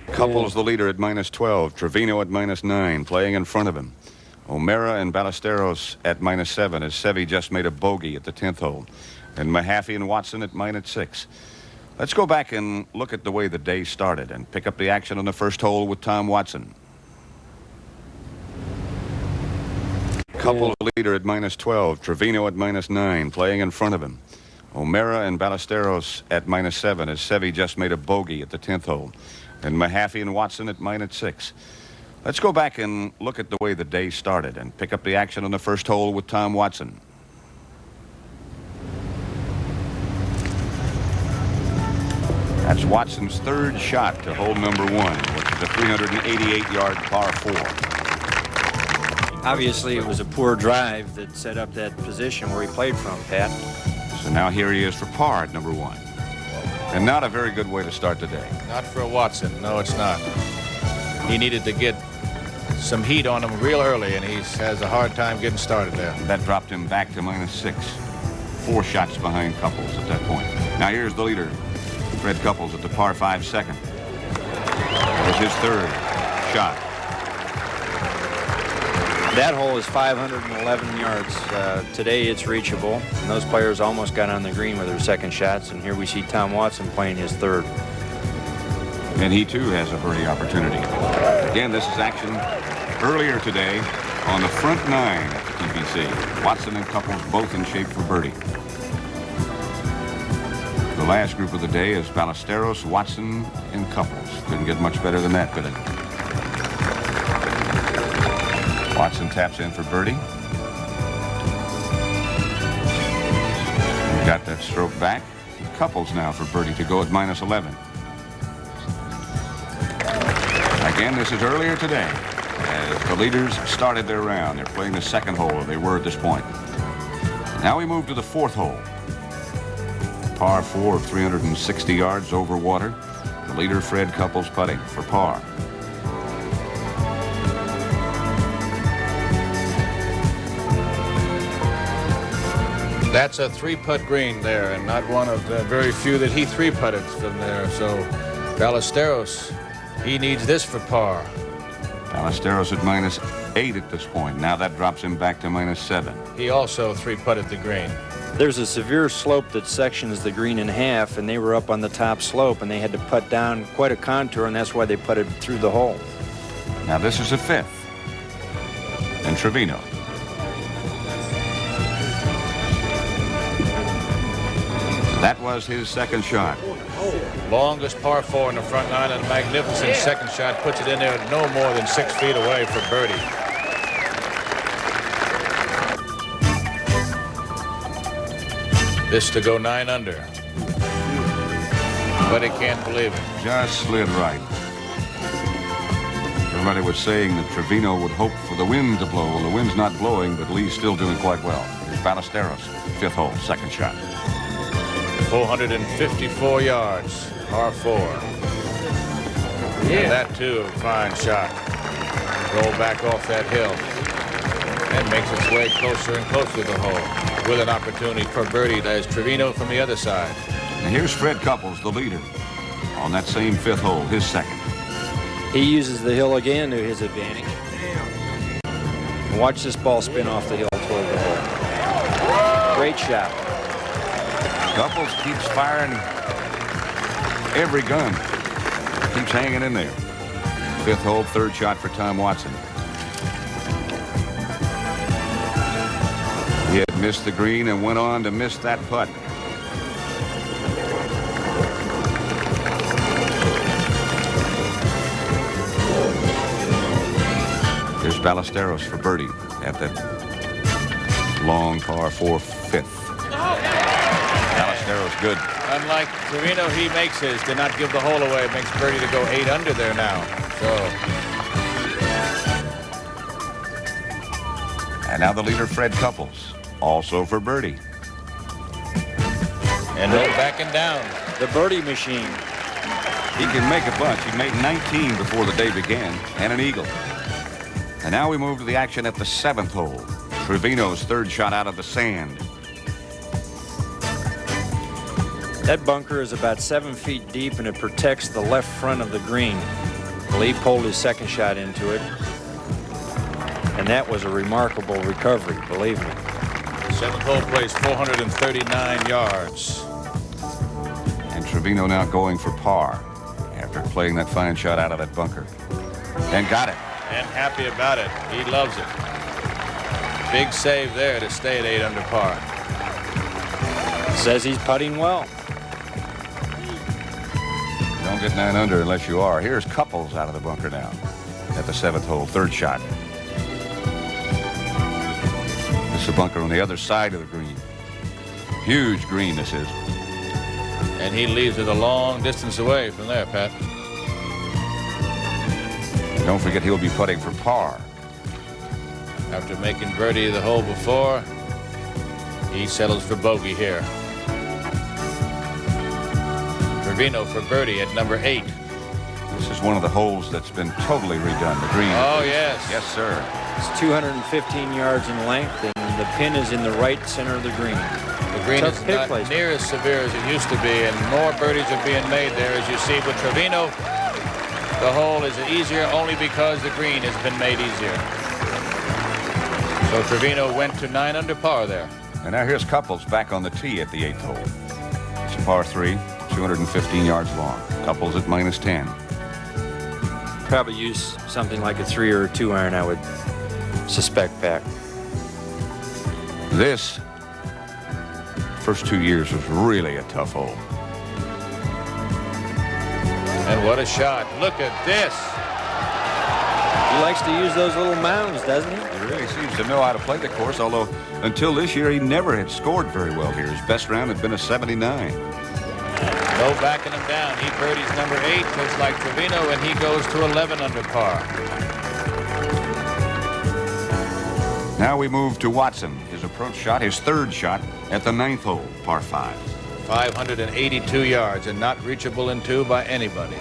Couples the leader at -12. Trevino at -9, playing in front of him. O'Meara and Ballesteros at -7 as SEVE just made a bogey at the 10th hole. And Mahaffey and Watson at -6. Let's go back and look at the way the day started and pick up the action on the first hole with Tom Watson. Couples the leader at -12. Trevino at -9, playing in front of him. O'Meara and Ballesteros at -7 as SEVE just made a bogey at the 10th hole. And Mahaffey and Watson at -6. Let's go back and look at the way the day started and pick up the action on the first hole with Tom Watson. That's Watson's third shot to hole number 1, which is a 388-yard par 4. Obviously, it was a poor drive that set up that position where he played from, Pat. So now here he is for par at number 1. And not a very good way to start the day. Not for Watson. No, it's not. He needed to get some heat on him real early, and he has a hard time getting started there. That dropped him back to -6. 4 shots behind Couples at that point. Now here's the leader, Fred Couples, at the par 5 second. It was his third shot. That hole is 511 yards. Today it's reachable, and those players almost got on the green with their second shots, and here we see Tom Watson playing his third. And he too has a birdie opportunity. Again, this is action earlier today on the front 9 at the TPC. Watson and Couples both in shape for birdie. The last group of the day is Ballesteros, Watson, and Couples. Couldn't get much better than that, could it? Watson taps in for birdie. Got that stroke back. Couples now for birdie to go at -11. Again, this is earlier today as the leaders started their round. They're playing the second hole, or they were at this point. Now we move to the 4th hole. Par 4 of 360 yards over water. The leader, Fred Couples, putting for par. That's a 3-putt green there, and not one of the very few that he 3-putted from there. So Ballesteros, he needs this for par. Ballesteros at -8 at this point. Now that drops him back to -7. He also 3-putted the green. There's a severe slope that sections the green in half, and they were up on the top slope, and they had to putt down quite a contour, and that's why they putted through the hole. Now this is a 5th. And Trevino. That was his second shot. Longest par 4 in the front 9, and a magnificent second shot puts it in there no more than 6 feet away for birdie. This to go 9 under. But he can't believe it. Just slid right. Everybody was saying that Trevino would hope for the wind to blow. Well, the wind's not blowing, but Lee's still doing quite well. Here's Ballesteros, 5th hole, second shot. 454 yards, par 4. And that too, fine shot. Roll back off that hill and makes its way closer and closer to the hole with an opportunity for birdie. There's Trevino from the other side. And here's Fred Couples, the leader, on that same 5th hole, his second. He uses the hill again to his advantage. Watch this ball spin off the hill toward the hole. Great shot. Couples keeps firing every gun. Keeps hanging in there. 5th hole, third shot for Tom Watson. He had missed the green and went on to miss that putt. Here's Ballesteros for birdie at that long par 4 5th. Ballesteros good. Unlike Trevino, he makes his. Did not give the hole away. Makes birdie to go 8 under there now. So. And now the leader, Fred Couples, also for birdie. And no backing down. The birdie machine. He can make a bunch. He made 19 before the day began, and an eagle. And now we move to the action at the 7th hole. Trevino's third shot out of the sand. That bunker is about 7 feet deep, and it protects the left front of the green. Lee pulled his second shot into it, and that was a remarkable recovery, believe me. Seventh hole plays 439 yards. And Trevino now going for par after playing that fine shot out of that bunker. And got it. And happy about it. He loves it. Big save there to stay at 8 under par. Says he's putting well. Don't get 9 under unless you are. Here's Couples out of the bunker now at the 7th hole, third shot. This is a bunker on the other side of the green. Huge green this is. And he leaves it a long distance away from there, Pat. And don't forget he'll be putting for par. After making birdie the hole before, he settles for bogey here. Trevino for birdie at number 8. This is one of the holes that's been totally redone. The green. Oh, yes. Yes, sir. It's 215 yards in length, and the pin is in the right center of the green. The green Tough is pit not placement. near as severe as it used to be, and more birdies are being made there. As you see with Trevino, the hole is easier only because the green has been made easier. So Trevino went to 9 under par there. And now here's Couples back on the tee at the 8th hole. It's a par 3, 215 yards long. Couples at -10. Probably use something like a 3 or a 2 iron, I would suspect, Pat. This first 2 years was really a tough hole. And what a shot. Look at this. He likes to use those little mounds, doesn't he? He really seems to know how to play the course, although until this year he never had scored very well here. His best round had been a 79. No backing him down. He birdies number 8, just like Trevino, and he goes to 11 under par. Now we move to Watson. His approach shot, his third shot at the 9th hole, par 5. 582 yards and not reachable in 2 by anybody.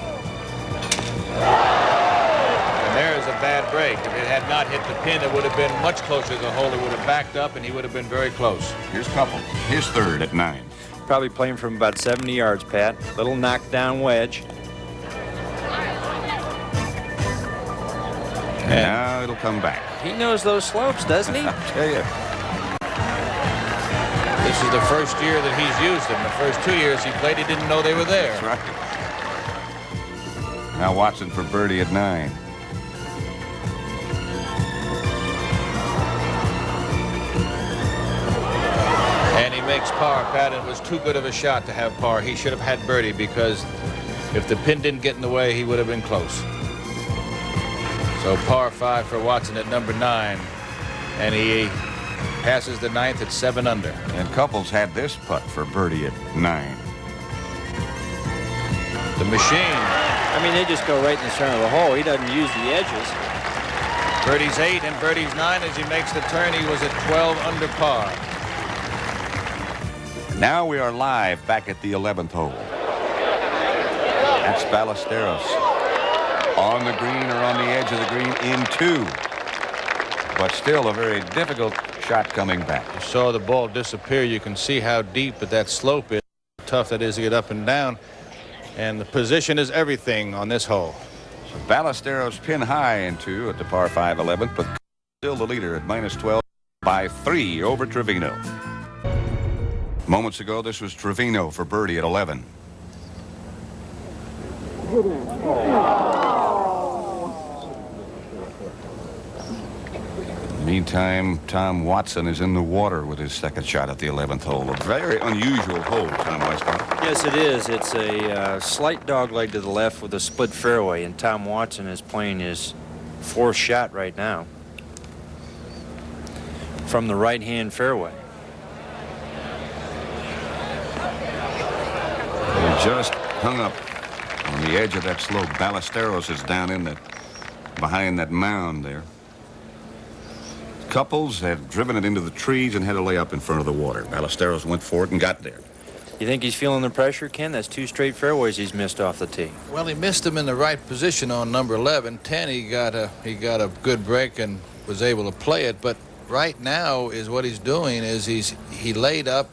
And there's a bad break. If it had not hit the pin, it would have been much closer to the hole. It would have backed up, and he would have been very close. Here's Couples, his third at 9. Probably playing from about 70 yards, Pat. Little knockdown wedge. And now it'll come back. He knows those slopes, doesn't he? I'll tell you. This is the first year that he's used them. The first 2 years he played, he didn't know they were there. That's right. Now Watson for birdie at 9. And he makes par, Pat. It was too good of a shot to have par. He should have had birdie, because if the pin didn't get in the way, he would have been close. So par 5 for Watson at number 9. And he passes the 9th at 7 under. And Couples had this putt for birdie at 9. The machine. I mean, they just go right in the center of the hole. He doesn't use the edges. Birdie's 8 and birdie's 9. As he makes the turn, he was at 12 under par. Now we are live back at the 11th hole. That's Ballesteros. On the green or on the edge of the green in 2. But still a very difficult shot coming back. You saw the ball disappear. You can see how deep that slope is. Tough that is to get up and down. And the position is everything on this hole. So Ballesteros pin high in 2 at the par 5 11th, but still the leader at -12 by 3 over Trevino. Moments ago, this was Trevino for birdie at 11. Meantime, Tom Watson is in the water with his second shot at the 11th hole. A very unusual hole, Tom Westcott. Yes, it is. It's a slight dogleg to the left with a split fairway, and Tom Watson is playing his 4th shot right now from the right-hand fairway. He just hung up on the edge of that slope. Ballesteros is down in that, behind that mound there. Couples had driven it into the trees and had to lay up in front of the water. Ballesteros went for it and got there. You think he's feeling the pressure, Ken? That's 2 straight fairways he's missed off the tee. Well, he missed him in the right position on number 11. 10, he got a good break and was able to play it. But right now is what he's doing is he laid up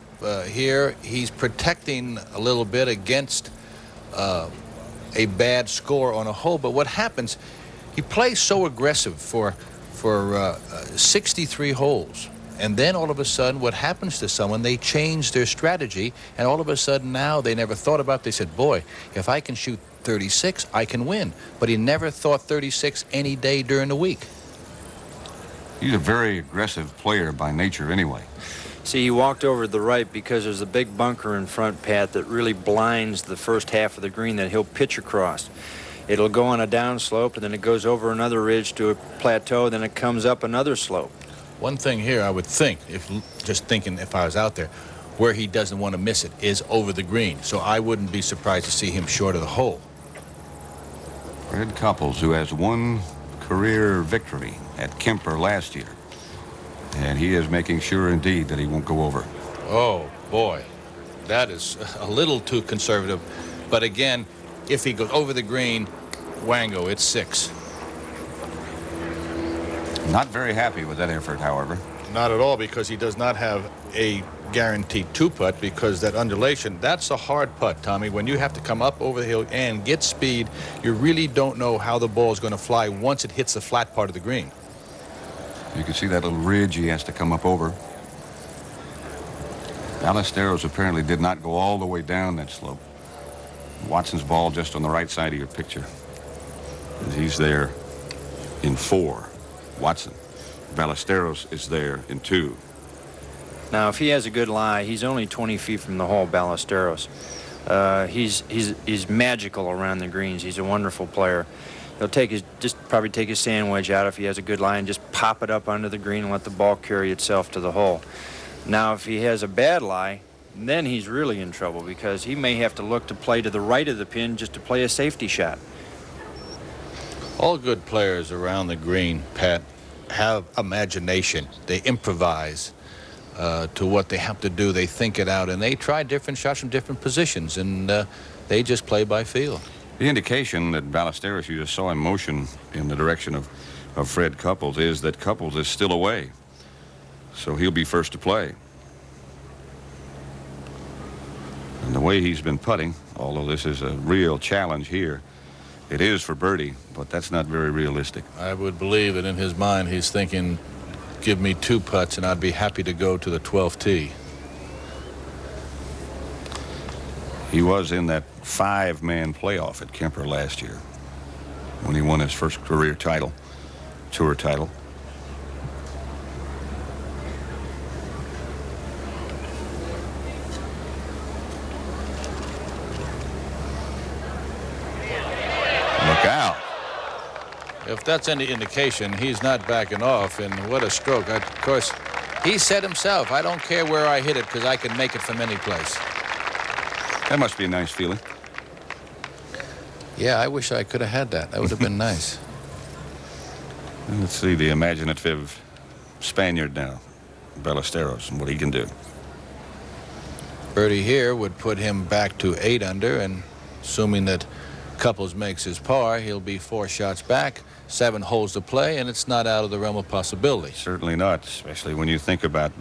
here. He's protecting a little bit against a bad score on a hole. But what happens, he plays so aggressive for 63 holes. And then all of a sudden, what happens to someone, they change their strategy, and all of a sudden now they never thought about it. They said, boy, if I can shoot 36, I can win. But he never thought 36 any day during the week. He's a very aggressive player by nature anyway. See, he walked over to the right because there's a big bunker in front, Pat, that really blinds the first half of the green that he'll pitch across. It'll go on a downslope, and then it goes over another ridge to a plateau, then it comes up another slope. One thing here I would think, if I was out there, where he doesn't want to miss it is over the green. So I wouldn't be surprised to see him short of the hole. Fred Couples, who has one career victory at Kemper last year. And he is making sure indeed that he won't go over. Oh, boy. That is a little too conservative. But again, if he goes over the green, wango, it's 6. Not very happy with that effort, however. Not at all, because he does not have a guaranteed 2-putt, because that undulation, that's a hard putt, Tommy. When you have to come up over the hill and get speed, you really don't know how the ball is going to fly once it hits the flat part of the green. You can see that little ridge he has to come up over. Ballesteros apparently did not go all the way down that slope. Watson's ball just on the right side of your picture. He's there in 4. Watson. Ballesteros is there in 2. Now, if he has a good lie, he's only 20 feet from the hole, Ballesteros. He's magical around the greens. He's a wonderful player. He'll probably take his sand wedge out if he has a good lie and just pop it up under the green and let the ball carry itself to the hole. Now, if he has a bad lie, then he's really in trouble, because he may have to look to play to the right of the pin just to play a safety shot. All good players around the green, Pat, have imagination. They improvise to what they have to do. They think it out, and they try different shots from different positions, and they just play by feel. The indication that Ballesteros, you just saw in motion in the direction of Fred Couples, is that Couples is still away. So he'll be first to play. And the way he's been putting, although this is a real challenge here, it is for birdie, but that's not very realistic. I would believe that in his mind he's thinking, give me 2 putts and I'd be happy to go to the 12th tee. He was in that 5-man playoff at Kemper last year when he won his first career title, tour title. Look out. If that's any indication, he's not backing off, and what a stroke. Of course, he said himself, I don't care where I hit it because I can make it from any place. That must be a nice feeling. Yeah, I wish I could have had that. That would have been nice. And let's see the imaginative Spaniard now, Ballesteros, and what he can do. Birdie here would put him back to 8 under, and assuming that Couples makes his par, he'll be 4 shots back, 7 holes to play, and it's not out of the realm of possibility. Certainly not, especially when you think about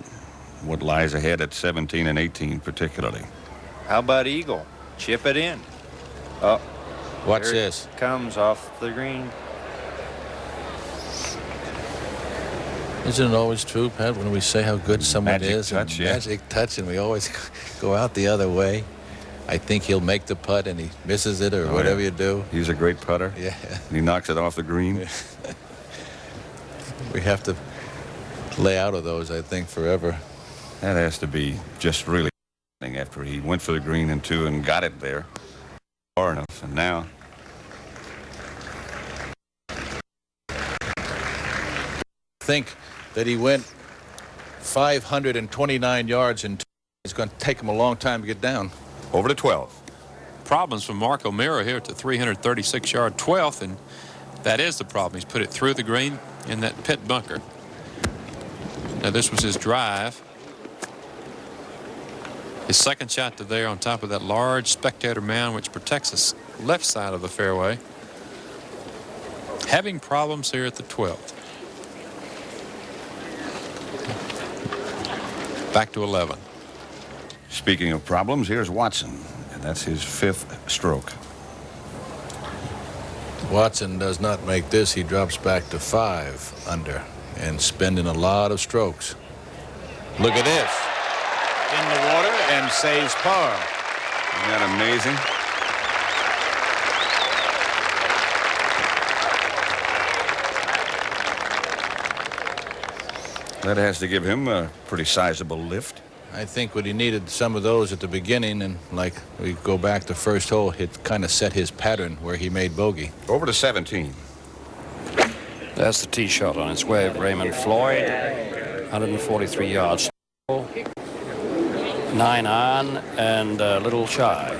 what lies ahead at 17 and 18 particularly. How about eagle? Chip it in. Oh, Watch there this. it comes off the green. Isn't it always true, Pat, when we say how good someone Magic is? touch, yeah. Magic touch, and we always go out the other way. I think he'll make the putt and he misses it, or whatever you do. He's a great putter. Yeah. He knocks it off the green. We have to lay out of those, I think, forever. That has to be just really after he went for the green in 2 and got it there far enough, and now Think that he went 529 yards in 2. It's going to take him a long time to get down. over to 12. Problems from Marko MEARA here at the 336-yard 12th, and that is the problem. He's put it through the green in that pit bunker. Now this was his drive. His second shot to there on top of that large spectator mound which protects the left side of the fairway. Having problems here at the 12th. Back to 11. Speaking of problems, here's Watson, and that's his 5th stroke. Watson does not make this, he drops back to 5 under and spending a lot of strokes. Look at this. In the water and saves par. Isn't that amazing? That has to give him a pretty sizable lift. I think what he needed some of those at the beginning, and like we go back to first hole, it kind of set his pattern where he made bogey. Over to 17. There's the tee shot on its way of Raymond Floyd. 143 yards. 9 iron and a little shy.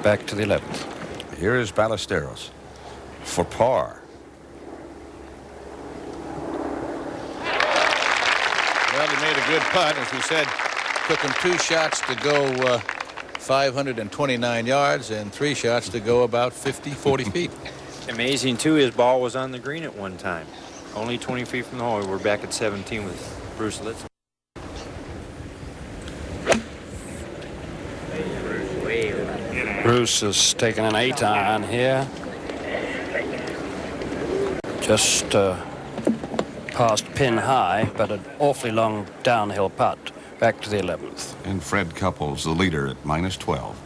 Back to the 11th. Here is Ballesteros for par. Well, he made a good putt. As we said, took him 2 shots to go 529 yards and 3 shots to go about 40 feet. Amazing, too, his ball was on the green at one time. Only 20 feet from the hole. We're back at 17 with Bruce Litz. Bruce has taken an 8 iron here. Just past pin high, but an awfully long downhill putt. Back to the 11th. And Fred Couples, the leader, at minus 12.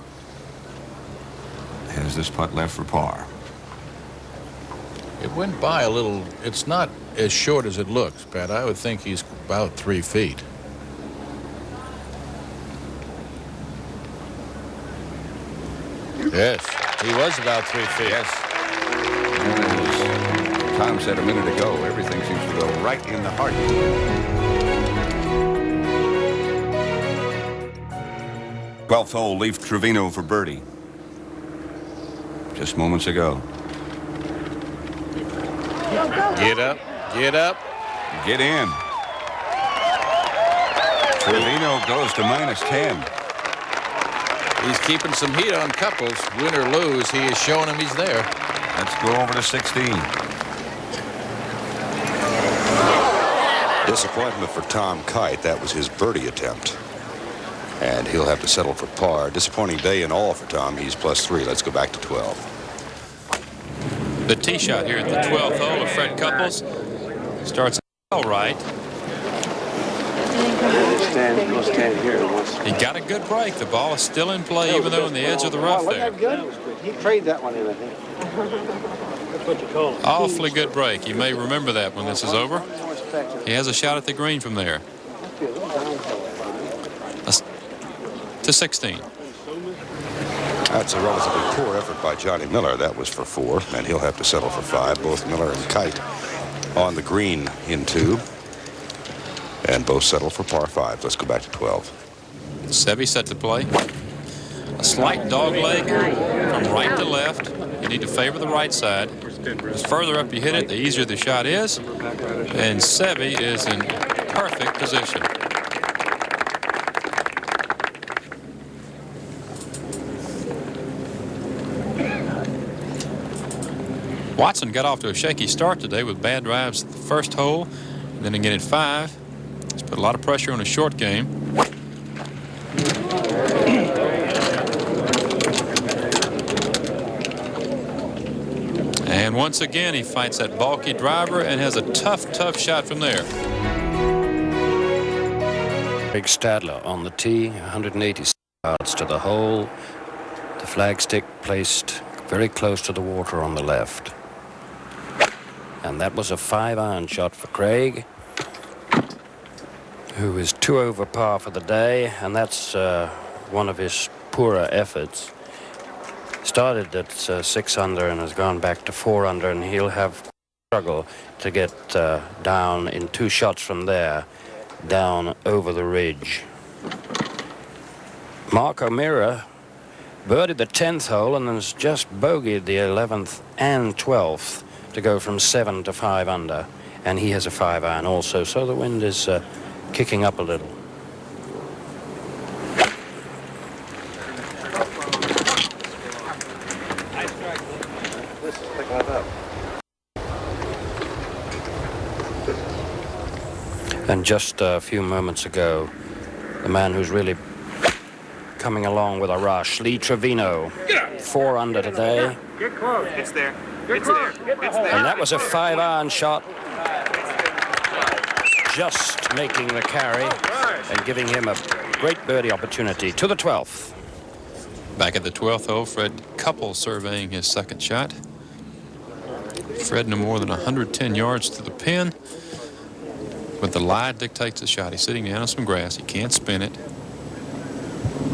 Has this putt left for par. It went by a little. It's not as short as it looks, Pat. I would think he's about 3 feet. Yes, he was about 3 feet. Yes. As Tom said a minute ago, everything seems to go right in the heart. 12th hole, Leaf Trevino for birdie. Just moments ago. Get up, get up. Get in. Trevino goes to minus 10. He's keeping some heat on Couples. Win or lose, he is showing him he's there. Let's go over to 16. Disappointment for Tom Kite. That was his birdie attempt. And he'll have to settle for par. Disappointing day in all for Tom. He's +3. Let's go back to 12. The tee shot here at the 12th hole of Fred Couples starts all right. He got a good break. The ball is still in play, even though on the edge of the rough there. He prayed that one in, I think. Awfully good break. You may remember that when this is over. He has a shot at the green from there. To 16. That's a relatively poor effort by Johnny Miller. That was for 4, and he'll have to settle for 5. Both Miller and Kite on the green in 2. And both settle for par 5. Let's go back to 12. SEVE set to play. A slight dog leg from right to left. You need to favor the right side. The further up you hit it, the easier the shot is. And SEVE is in perfect position. Watson got off to a shaky start today with bad drives at the first hole, and then again at 5. He's put a lot of pressure on his short game. And once again, he fights that bulky driver and has a tough shot from there. Big Stadler on the tee, 180 yards to the hole. The flagstick placed very close to the water on the left. And that was a 5 iron shot for Craig, who is 2 over par for the day, and that's one of his poorer efforts. Started at 6 under and has gone back to 4 under, and he'll have struggle to get down in 2 shots from there, down over the ridge. Marko MEARA birdied the 10th hole and has just bogeyed the 11th and 12th to go from 7 to 5 under, and he has a 5 iron also, so the wind is kicking up a little. And just a few moments ago, the man who's really coming along with a rush. Lee Trevino, 4 under today. Get close. It's there. It's there. It's there. And that was a 5-iron shot. Just making the carry and giving him a great birdie opportunity to the 12th. Back at the 12th hole, Fred Couple surveying his second shot. Fred no more than 110 yards to the pin. But the lie dictates the shot. He's sitting down on some grass. He can't spin it.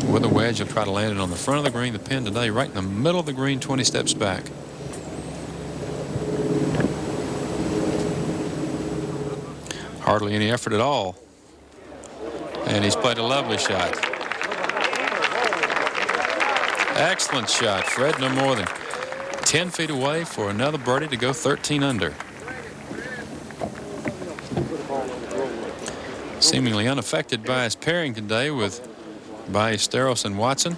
With a wedge, he'll try to land it on the front of the green. The pin today right in the middle of the green, 20 steps back. Hardly any effort at all. And he's played a lovely shot. Excellent shot. Fred no more than 10 feet away for another birdie to go 13 under. Seemingly unaffected by his pairing today with Ballesteros and Watson.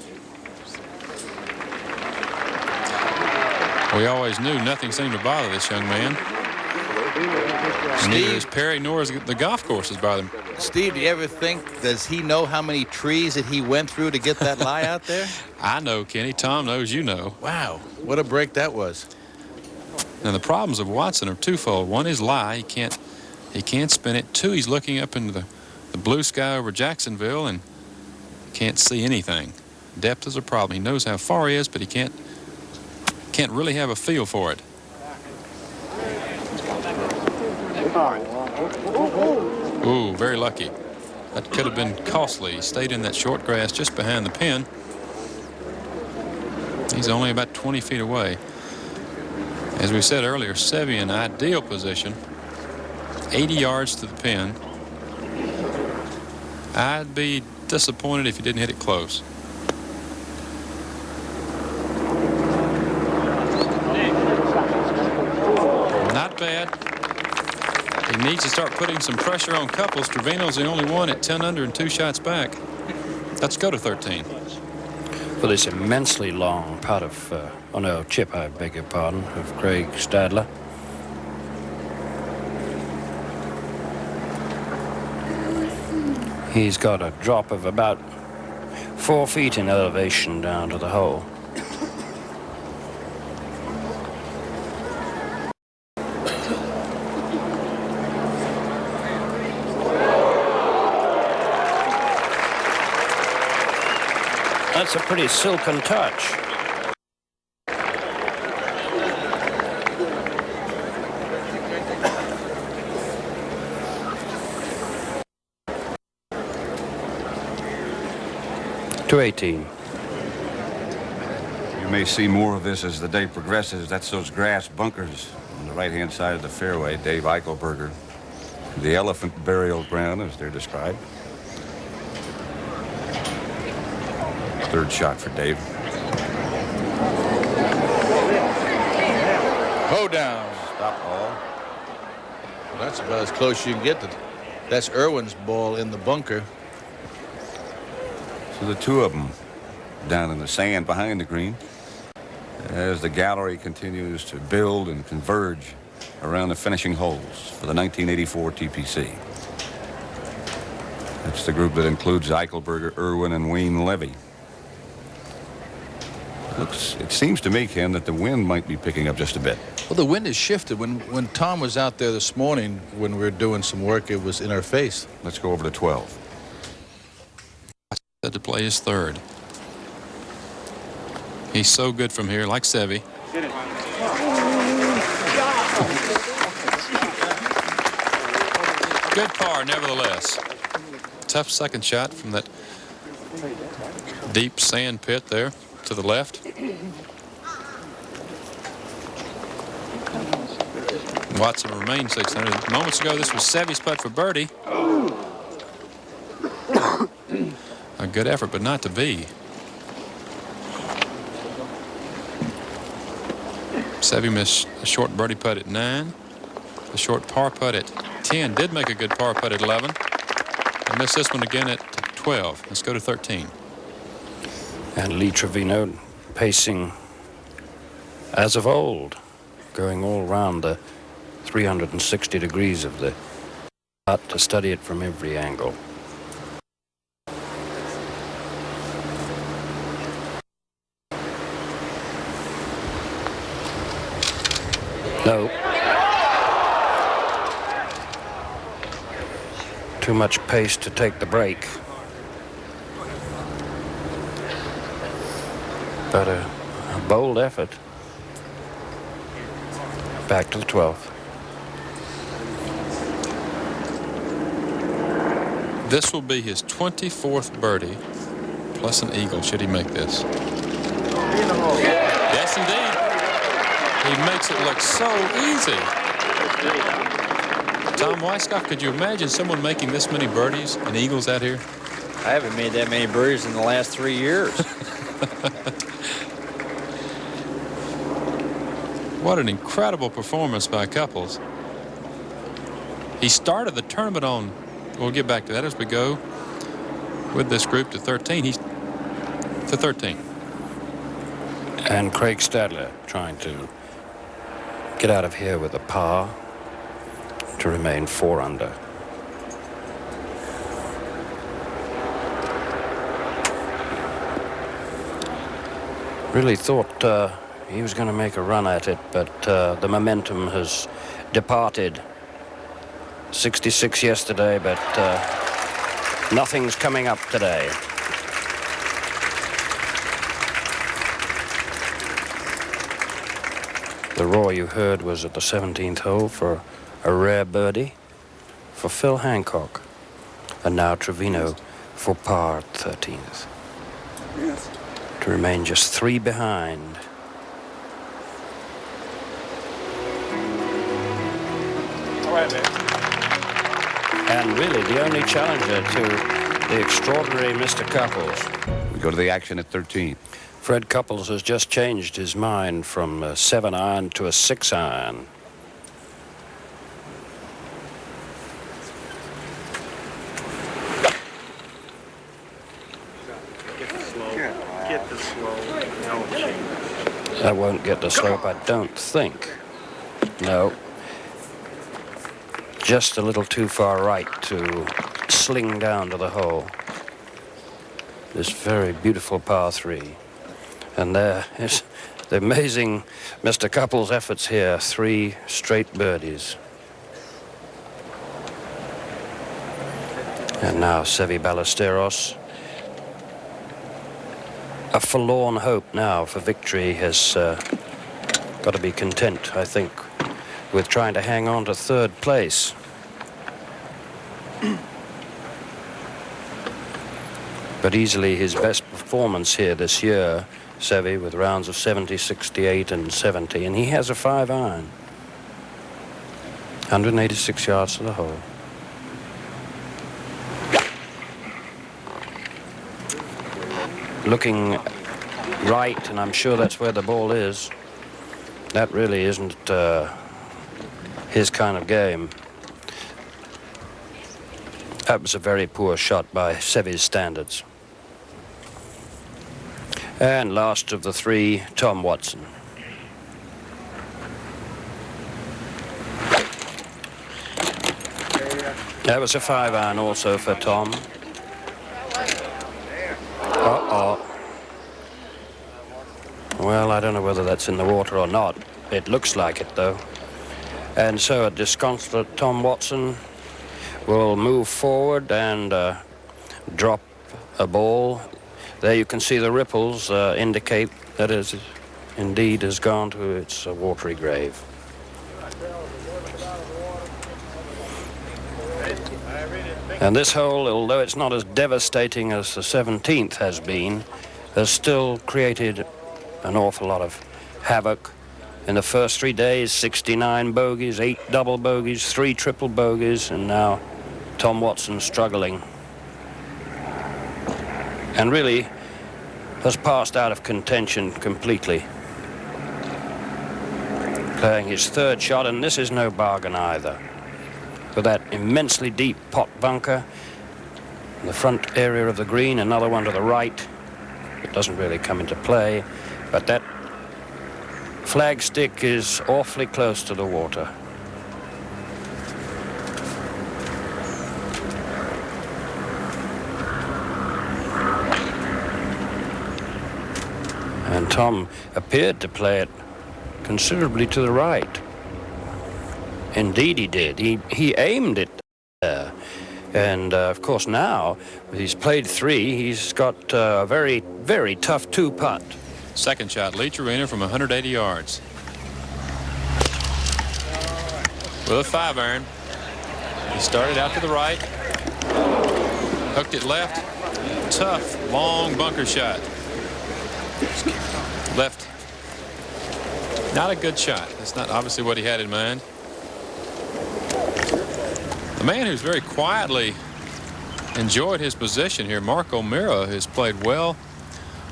We always knew nothing seemed to bother this young man. Neither his pairing nor the golf courses bother him. Steve, do you ever think, does he know how many trees that he went through to get that lie out there? I know, Kenny. Tom knows, you know. Wow, what a break that was. Now the problems of Watson are twofold. One is lie. He can't spin it. Two, he's looking up into the blue sky over Jacksonville and can't see anything. Depth is a problem. He knows how far he is, but he can't really have a feel for it. Ooh, very lucky. That could have been costly. He stayed in that short grass just behind the pin. He's only about 20 feet away. As we said earlier, SEVE in ideal position. 80 yards to the pin. I'd be disappointed if he didn't hit it close. Not bad. He needs to start putting some pressure on Couples. Trevino's the only one at 10 under and 2 shots back. Let's go to 13. For this immensely long putt of, oh no, chip, I beg your pardon, of Craig Stadler. He's got a drop of about 4 feet in elevation down to the hole. That's a pretty silken touch. To 18. You may see more of this as the day progresses. That's those grass bunkers on the right-hand side of the fairway. Dave Eichelberger. The elephant burial ground, as they're described. Third shot for Dave. Go down. Stop ball. Well, that's about as close as you can get to. That's Irwin's ball in the bunker. So the two of them down in the sand behind the green as the gallery continues to build and converge around the finishing holes for the 1984 TPC. That's the group that includes Eichelberger, Irwin, and Wayne Levy. It seems to me, Ken, that the wind might be picking up just a bit. Well, the wind has shifted. When Tom was out there this morning, when we were doing some work, it was in our face. Let's go over to 12. Set to play his third. He's so good from here, like SEVE. Good par, nevertheless. Tough second shot from that deep sand pit there to the left. Watson remains 600. Moments ago, this was SEVE's putt for birdie. A good effort, but not to be. SEVE missed a short birdie putt at 9. The short par putt at 10. Did make a good par putt at 11. And missed this one again at 12. Let's go to 13. And Lee Trevino pacing as of old, going all around the 360 degrees of the putt to study it from every angle. No. Too much pace to take the break. But a bold effort. Back to the 12th. This will be his 24th birdie, plus an eagle, should he make this. Yes, indeed. He makes it look so easy. Tom Weiskopf, could you imagine someone making this many birdies and eagles out here? I haven't made that many birdies in the last 3 years. What an incredible performance by Couples. He started the tournament on, we'll get back to that as we go, with this group to 13. He's to 13. And Craig Stadler trying to get out of here with a par to remain 4 under. Really thought he was going to make a run at it, but the momentum has departed. 66 yesterday, but nothing's coming up today. The roar you heard was at the 17th hole for a rare birdie for Phil Hancock, and now Trevino for par 13th. Yes. To remain just 3 behind. All right, man. And really the only challenger to the extraordinary Mr. Couples. We go to the action at 13. Fred Couples has just changed his mind from a 7-iron to a 6-iron. Get the slow. No change. That won't get the slope, I don't think. No. Just a little too far right to sling down to the hole. This very beautiful par 3. And there is the amazing Mr. Couples' efforts here. 3 straight birdies. And now SEVE Ballesteros. A forlorn hope now for victory has got to be content, I think, with trying to hang on to 3rd place. But easily his best performance here this year, SEVE, with rounds of 70, 68 and 70, and he has a 5-iron. 186 yards to the hole. Looking right, and I'm sure that's where the ball is. That really isn't his kind of game. That was a very poor shot by SEVE's standards. And last of the 3, Tom Watson. That was a 5-iron also for Tom. Uh-oh. Well, I don't know whether that's in the water or not. It looks like it, though. And so a disconsolate Tom Watson will move forward and drop a ball. There you can see the ripples indicate that it indeed has gone to its watery grave. And this hole, although it's not as devastating as the 17th has been, has still created an awful lot of havoc. In the first 3 days, 69 bogeys, 8 double bogeys, 3 triple bogeys, and now Tom Watson struggling. And really has passed out of contention completely. Playing his 3rd shot, and this is no bargain either. With that immensely deep pot bunker in the front area of the green, another one to the right. It doesn't really come into play, but that flagstick is awfully close to the water. And Tom appeared to play it considerably to the right. Indeed he did. He aimed it there. And, of course, now he's played 3. He's got a very, very tough 2-putt. Second shot, Lee Trevino from 180 yards. With a 5-iron. He started out to the right. Hooked it left. Tough, long bunker shot. Left. Not a good shot. That's not obviously what he had in mind. The man who's very quietly enjoyed his position here, Marko MEARA, has played well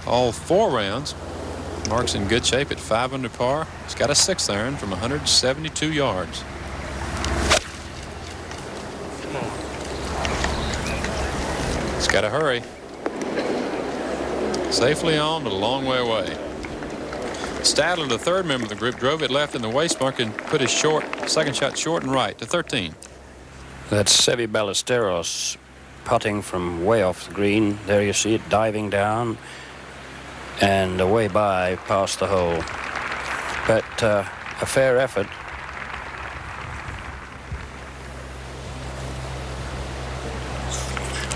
all 4 rounds. Mark's in good shape at 5 under par. He's got a 6-iron from 172 yards. He's got to hurry. Safely on, but a long way away. Stadler, the 3rd member of the group, drove it left in the waist mark and put his second shot short and right to 13. That's SEVE Ballesteros putting from way off the green. There you see it diving down and away by past the hole. But a fair effort.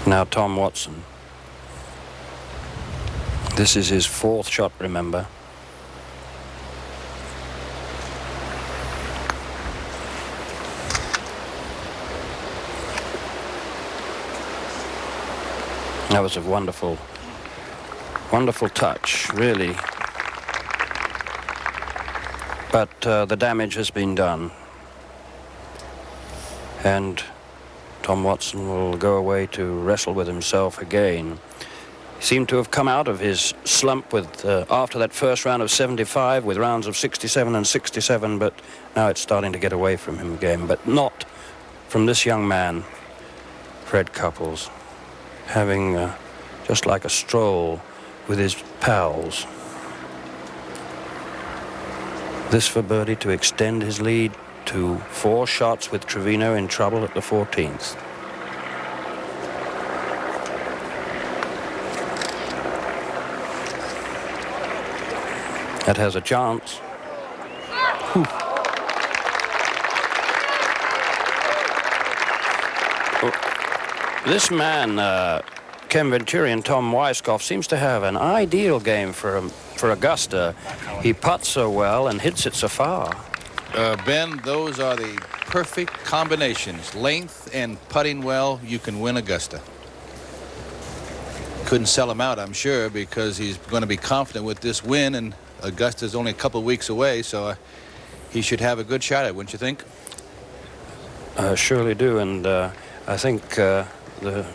Now Tom Watson. This is his 4th shot, remember. That was a wonderful, wonderful touch, really. But the damage has been done. And Tom Watson will go away to wrestle with himself again. He seemed to have come out of his slump with after that first round of 75 with rounds of 67 and 67, but now it's starting to get away from him again. But not from this young man, Fred Couples, having just like a stroll with his pals. This for birdie to extend his lead to 4 shots with Trevino in trouble at the 14th. That has a chance. This man, Ken Venturi and Tom Weiskopf, seems to have an ideal game for Augusta. He putts so well and hits it so far. Ben, those are the perfect combinations. Length and putting well, you can win Augusta. Couldn't sell him out, I'm sure, because he's going to be confident with this win, and Augusta's only a couple of weeks away, so he should have a good shot at it, wouldn't you think? I surely do, and I think the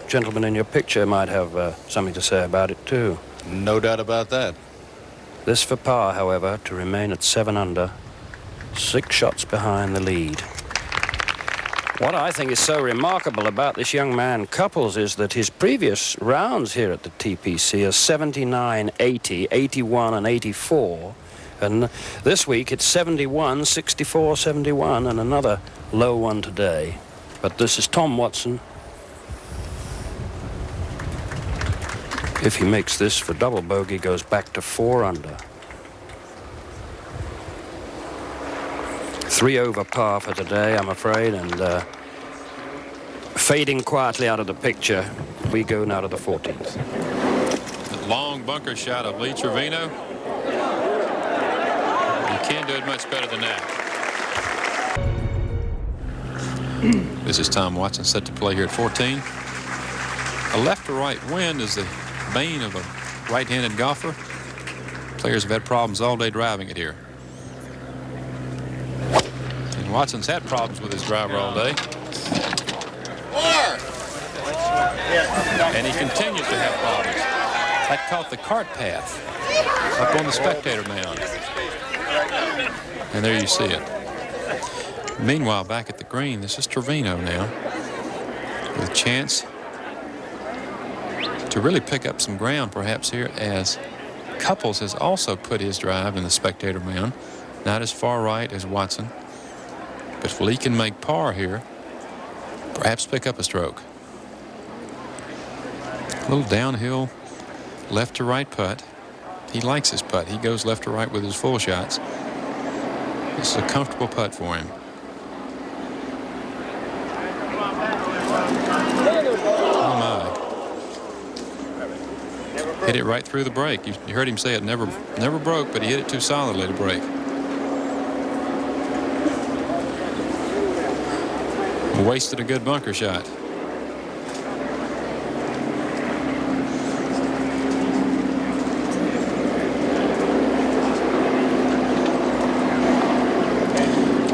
gentleman in your picture might have something to say about it too. No doubt about that. This for par, however, to remain at 7 under, 6 shots behind the lead. What I think is so remarkable about this young man Couples is that his previous rounds here at the TPC are 79, 80, 81 and 84. And this week it's 71, 64, 71 and another low one today. But this is Tom Watson. If he makes this for double bogey, goes back to 4 under. 3 over par for today, I'm afraid, and fading quietly out of the picture, we go now to the 14th. The long bunker shot of Lee Trevino. You can't do it much better than that. This is Tom Watson set to play here at 14. A left to right wind is the bane of a right-handed golfer. Players have had problems all day driving it here. And Watson's had problems with his driver all day. And he continues to have problems. That caught the cart path up on the spectator mound. And there you see it. Meanwhile, back at the green, this is Trevino now with a chance to really pick up some ground perhaps here, as Couples has also put his drive in the spectator mound. Not as far right as Watson, but if Lee can make par here, perhaps pick up a stroke. A little downhill left to right putt. He likes his putt. He goes left to right with his full shots. This is a comfortable putt for him. Oh my. Hit it right through the break. You heard him say it never broke, but he hit it too solidly to break. Wasted a good bunker shot.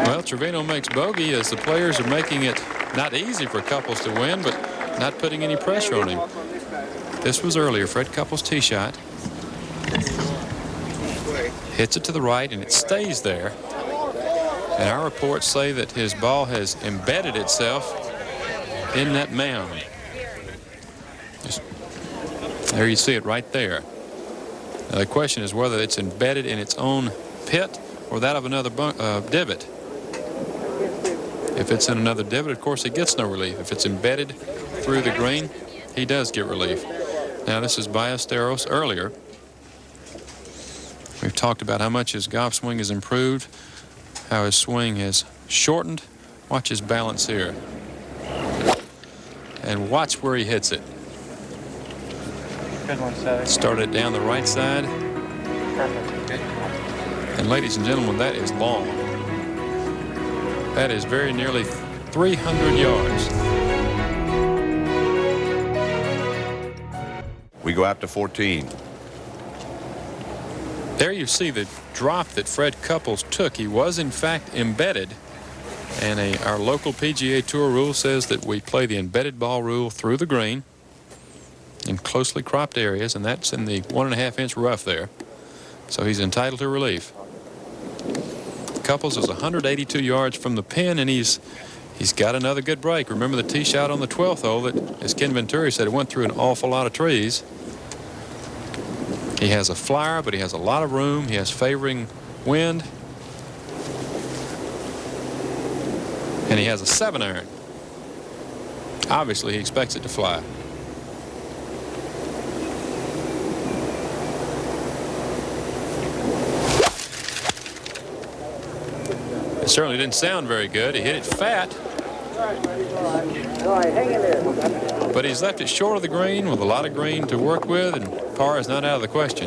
Well, Trevino makes bogey as the players are making it not easy for Couples to win, but not putting any pressure on him. This was earlier. Fred Couples' tee shot. Hits it to the right, and it stays there. And our reports say that his ball has embedded itself in that mound. There you see it right there. Now the question is whether it's embedded in its own pit or that of another divot. If it's in another divot, of course, he gets no relief. If it's embedded through the green, he does get relief. Now this is Ballesteros earlier. We've talked about how much his golf swing has improved, how his swing has shortened. Watch his balance here. And watch where he hits it. Good one, Sally. Started down the right side. Perfect. And ladies and gentlemen, that is long. That is very nearly 300 yards. We go out to 14. There you see the drop that Fred Couples took. He was in fact embedded, and our local PGA Tour rule says that we play the embedded ball rule through the green in closely cropped areas, and that's in the 1.5 inch rough there. So he's entitled to relief. Couples is 182 yards from the pin, and he's got another good break. Remember the tee shot on the 12th hole that, as Ken Venturi said, it went through an awful lot of trees. He has a flyer, but he has a lot of room. He has favoring wind. And he has a 7-iron. Obviously, he expects it to fly. It certainly didn't sound very good. He hit it fat. But he's left it short of the green with a lot of green to work with, and par is not out of the question.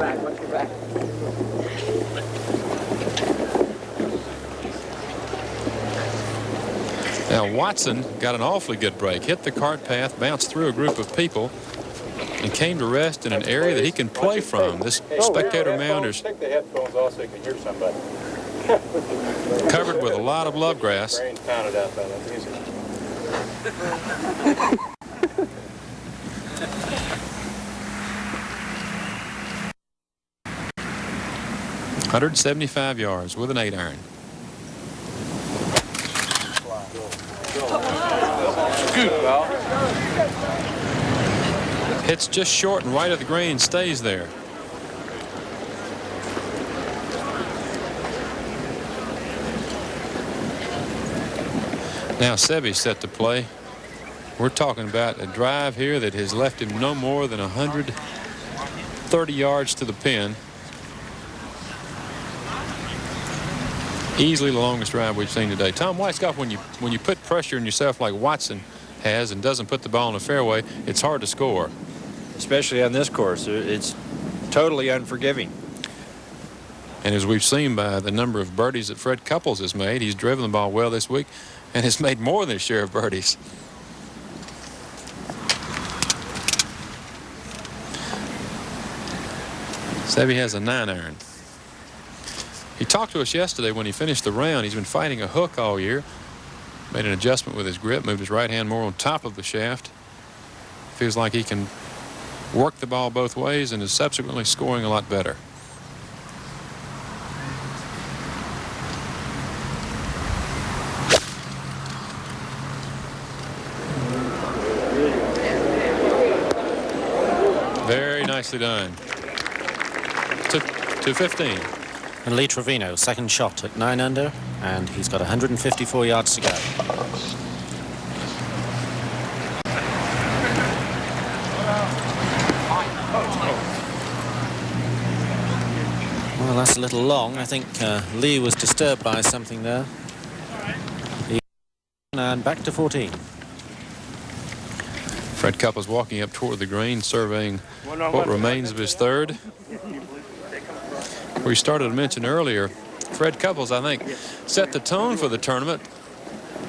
Now Watson got an awfully good break, hit the cart path, bounced through a group of people, and came to rest in an area that he can play from. This spectator mound is Take the headphones off so you can hear somebody. covered with a lot of love grass. Brain pounded out by that music. 175 yards with an 8-iron. Hits just short and right of the green, stays there. Now Seve's set to play. We're talking about a drive here that has left him no more than 130 yards to the pin. Easily the longest drive we've seen today. Tom Weiskopf, when you put pressure on yourself like Watson has and doesn't put the ball in the fairway, it's hard to score. Especially on this course. It's totally unforgiving. And as we've seen by the number of birdies that Fred Couples has made, he's driven the ball well this week and has made more than his share of birdies. Seve has a 9-iron. He talked to us yesterday when he finished the round. He's been fighting a hook all year. Made an adjustment with his grip, moved his right hand more on top of the shaft. Feels like he can work the ball both ways and is subsequently scoring a lot better. Very nicely done. To 15. And Lee Trevino, second shot at 9 under, and he's got 154 yards to go. Well, that's a little long. I think Lee was disturbed by something there. And back to 14. Fred Couples walking up toward the green, surveying what remains of his third. We started to mention earlier, Fred Couples, I think, set the tone for the tournament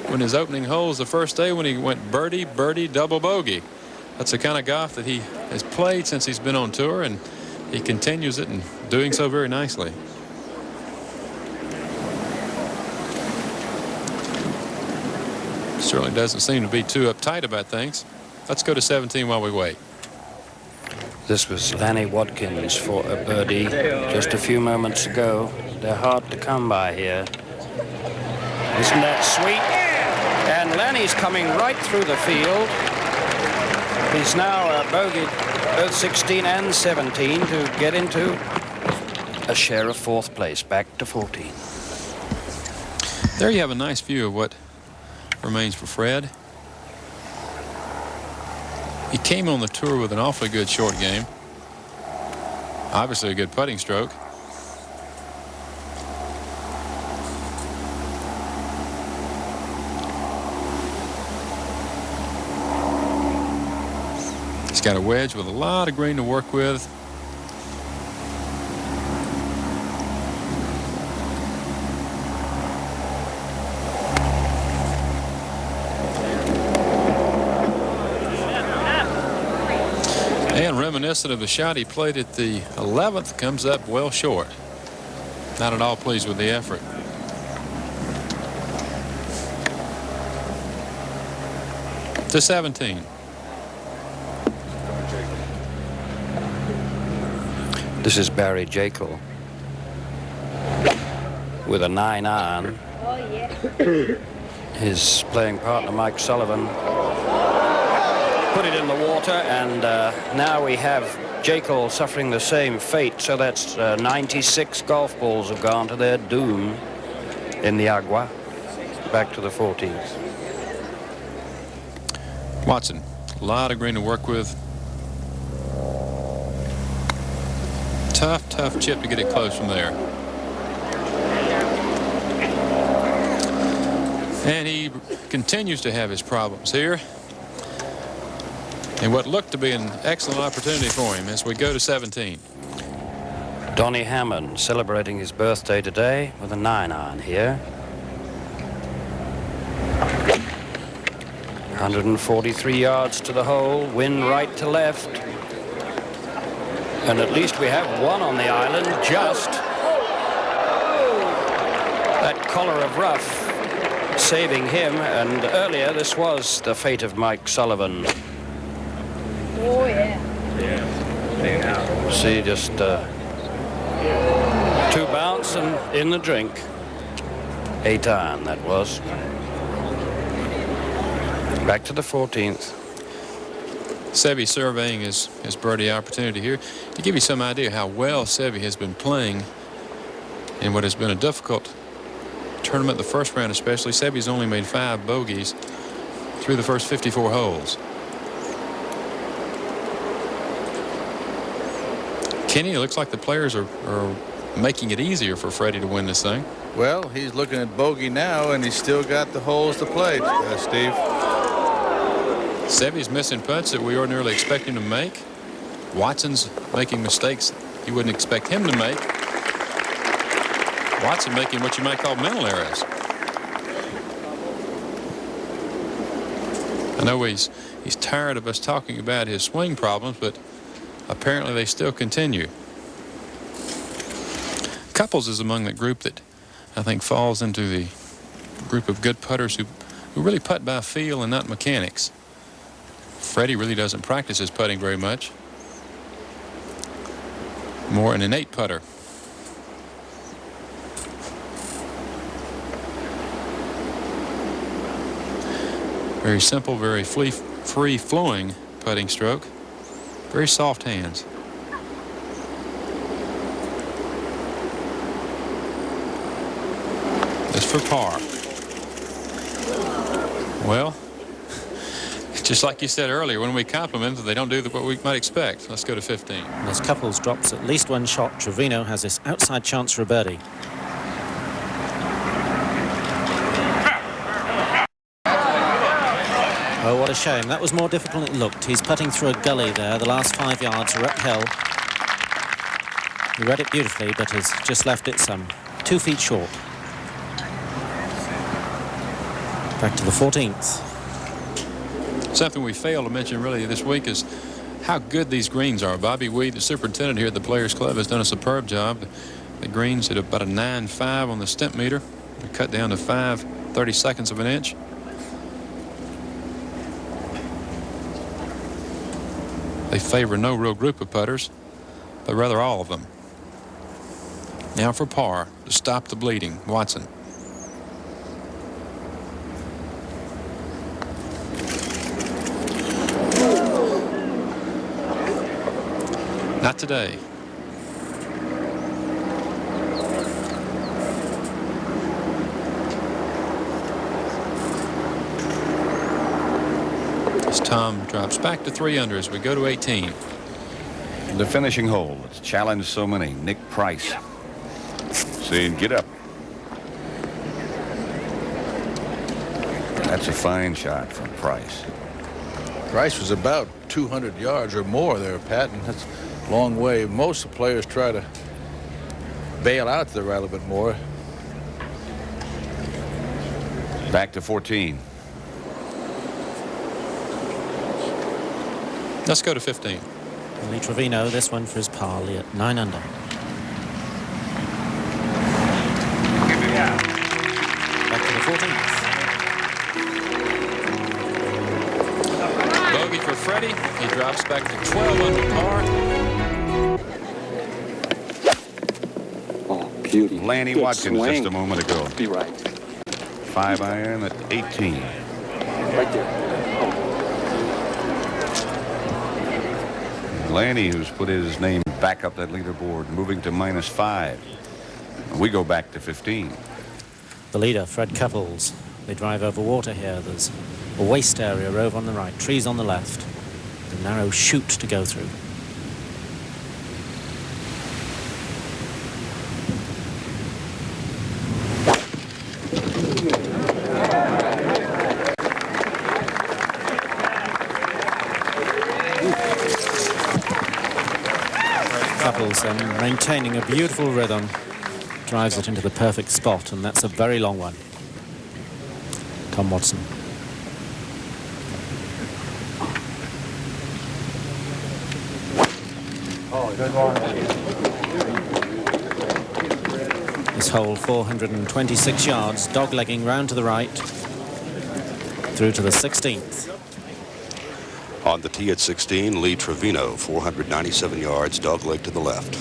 when his opening holes the first day when he went birdie, birdie, double bogey. That's the kind of golf that he has played since he's been on tour, and he continues it and doing so very nicely. Certainly doesn't seem to be too uptight about things. Let's go to 17 while we wait. This was Lanny Watkins for a birdie just a few moments ago. They're hard to come by here. Isn't that sweet? And Lanny's coming right through the field. He's now bogeyed both 16 and 17 to get into a share of fourth place, back to 14. There you have a nice view of what remains for Fred. He came on the tour with an awfully good short game. Obviously a good putting stroke. He's got a wedge with a lot of green to work with. And reminiscent of the shot he played at the 11th, comes up well short. Not at all pleased with the effort. To 17. This is Barry Jekyll with a 9-iron. His playing partner Mike Sullivan put it in the water, and now we have Jekyll suffering the same fate. So that's 96 golf balls have gone to their doom in the Agua. Back to the 14th. Watson, a lot of green to work with. Tough chip to get it close from there. And he continues to have his problems here. And what looked to be an excellent opportunity for him as we go to 17. Donnie Hammond celebrating his birthday today with a 9-iron here. 143 yards to the hole, wind right to left. And at least we have one on the island, just. That collar of rough saving him, and earlier this was the fate of Mike Sullivan. Oh, yeah. See, just 2 bounce and in the drink. 8-iron, that was. Back to the 14th. Seve surveying his birdie opportunity here. To give you some idea how well Seve has been playing in what has been a difficult tournament, the first round especially, Seve's only made 5 bogeys through the first 54 holes. Kenny, it looks like the players are making it easier for Freddie to win this thing. Well, he's looking at bogey now, and he's still got the holes to play, Steve. Seve's missing putts that we ordinarily expect him to make. Watson's making mistakes you wouldn't expect him to make. Watson making what you might call mental errors. I know he's tired of us talking about his swing problems, but apparently they still continue. Couples is among that group that I think falls into the group of good putters who really putt by feel and not mechanics. Freddie really doesn't practice his putting very much. More an innate putter. Very simple, very free-flowing putting stroke. Very soft hands. That's for par. Well, just like you said earlier, when we compliment them, they don't do what we might expect. Let's go to 15. As Couples drops at least one shot, Trevino has this outside chance for a birdie. Oh, what what a shame. That was more difficult than it looked. He's putting through a gully there. The last 5 yards are uphill. He read it beautifully, but has just left it some 2 feet short. Back to the 14th. Something we failed to mention really this week is how good these greens are. Bobby Weed, the superintendent here at the Players Club, has done a superb job. The greens at about a 9.5 on the stimp meter. We cut down to 5/32 of an inch. They favor no real group of putters, but rather all of them. Now for par to stop the bleeding. Watson. Not today. As Tom drops back to 3 under as we go to 18. The finishing hole that's challenged so many. Nick Price saying, get up. That's a fine shot from Price. Price was about 200 yards or more there, Pat, and that's a long way. Most of the players try to bail out to the right a little bit more. Back to 14. Let's go to 15. Lee Trevino, this one for his par, Lee at 9 under. Back to the 14th. Bogey for Freddie. He drops back to 12 under par. Oh, beauty. Lanny Good Watkins swing. just a moment ago. Be right. 5 iron at 18. Right there. Lanny, who's put his name back up that leaderboard, moving to -5. We go back to 15. The leader, Fred Couples. They drive over water here. There's a waste area over on the right, trees on the left, a narrow chute to go through. Couples maintaining a beautiful rhythm, drives it into the perfect spot, and that's a very long one. Tom Watson. This hole 426 yards, dog-legging round to the right, through to the 16th. On the tee at 16, Lee Trevino, 497 yards, dogleg to the left.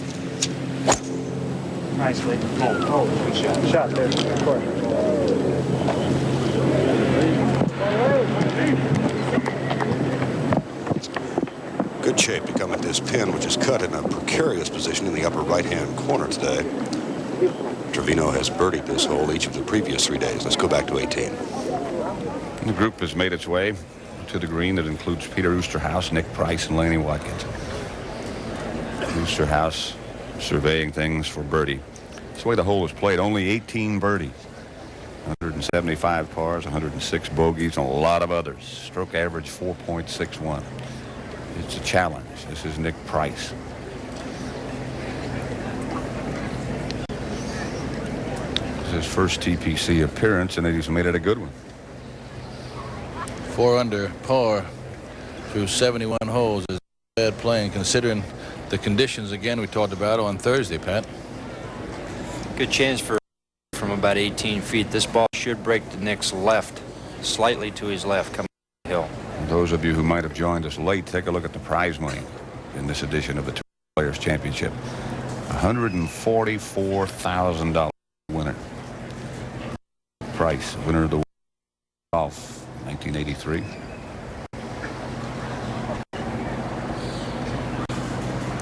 Nicely. Oh, good shot. Shot there. Of course. Good shape to come at this pin, which is cut in a precarious position in the upper right-hand corner today. Trevino has birdied this hole each of the previous 3 days. Let's go back to 18. The group has made its way to the green that includes Peter Oosterhuis, Nick Price, and Lanny Watkins. Oosterhuis surveying things for birdie. That's the way the hole is played. Only 18 birdies. 175 pars, 106 bogeys, and a lot of others. Stroke average 4.61. It's a challenge. This is Nick Price. This is his first TPC appearance, and he's made it a good one. 4 under par through 71 holes is bad playing considering the conditions again we talked about on Thursday, Pat. Good chance for from about 18 feet. This ball should break to Nick's left, slightly to his left, coming up the hill. Those of you who might have joined us late, take a look at the prize money in this edition of the Tour Players Championship. $144,000 winner. Price, winner of the golf 1983.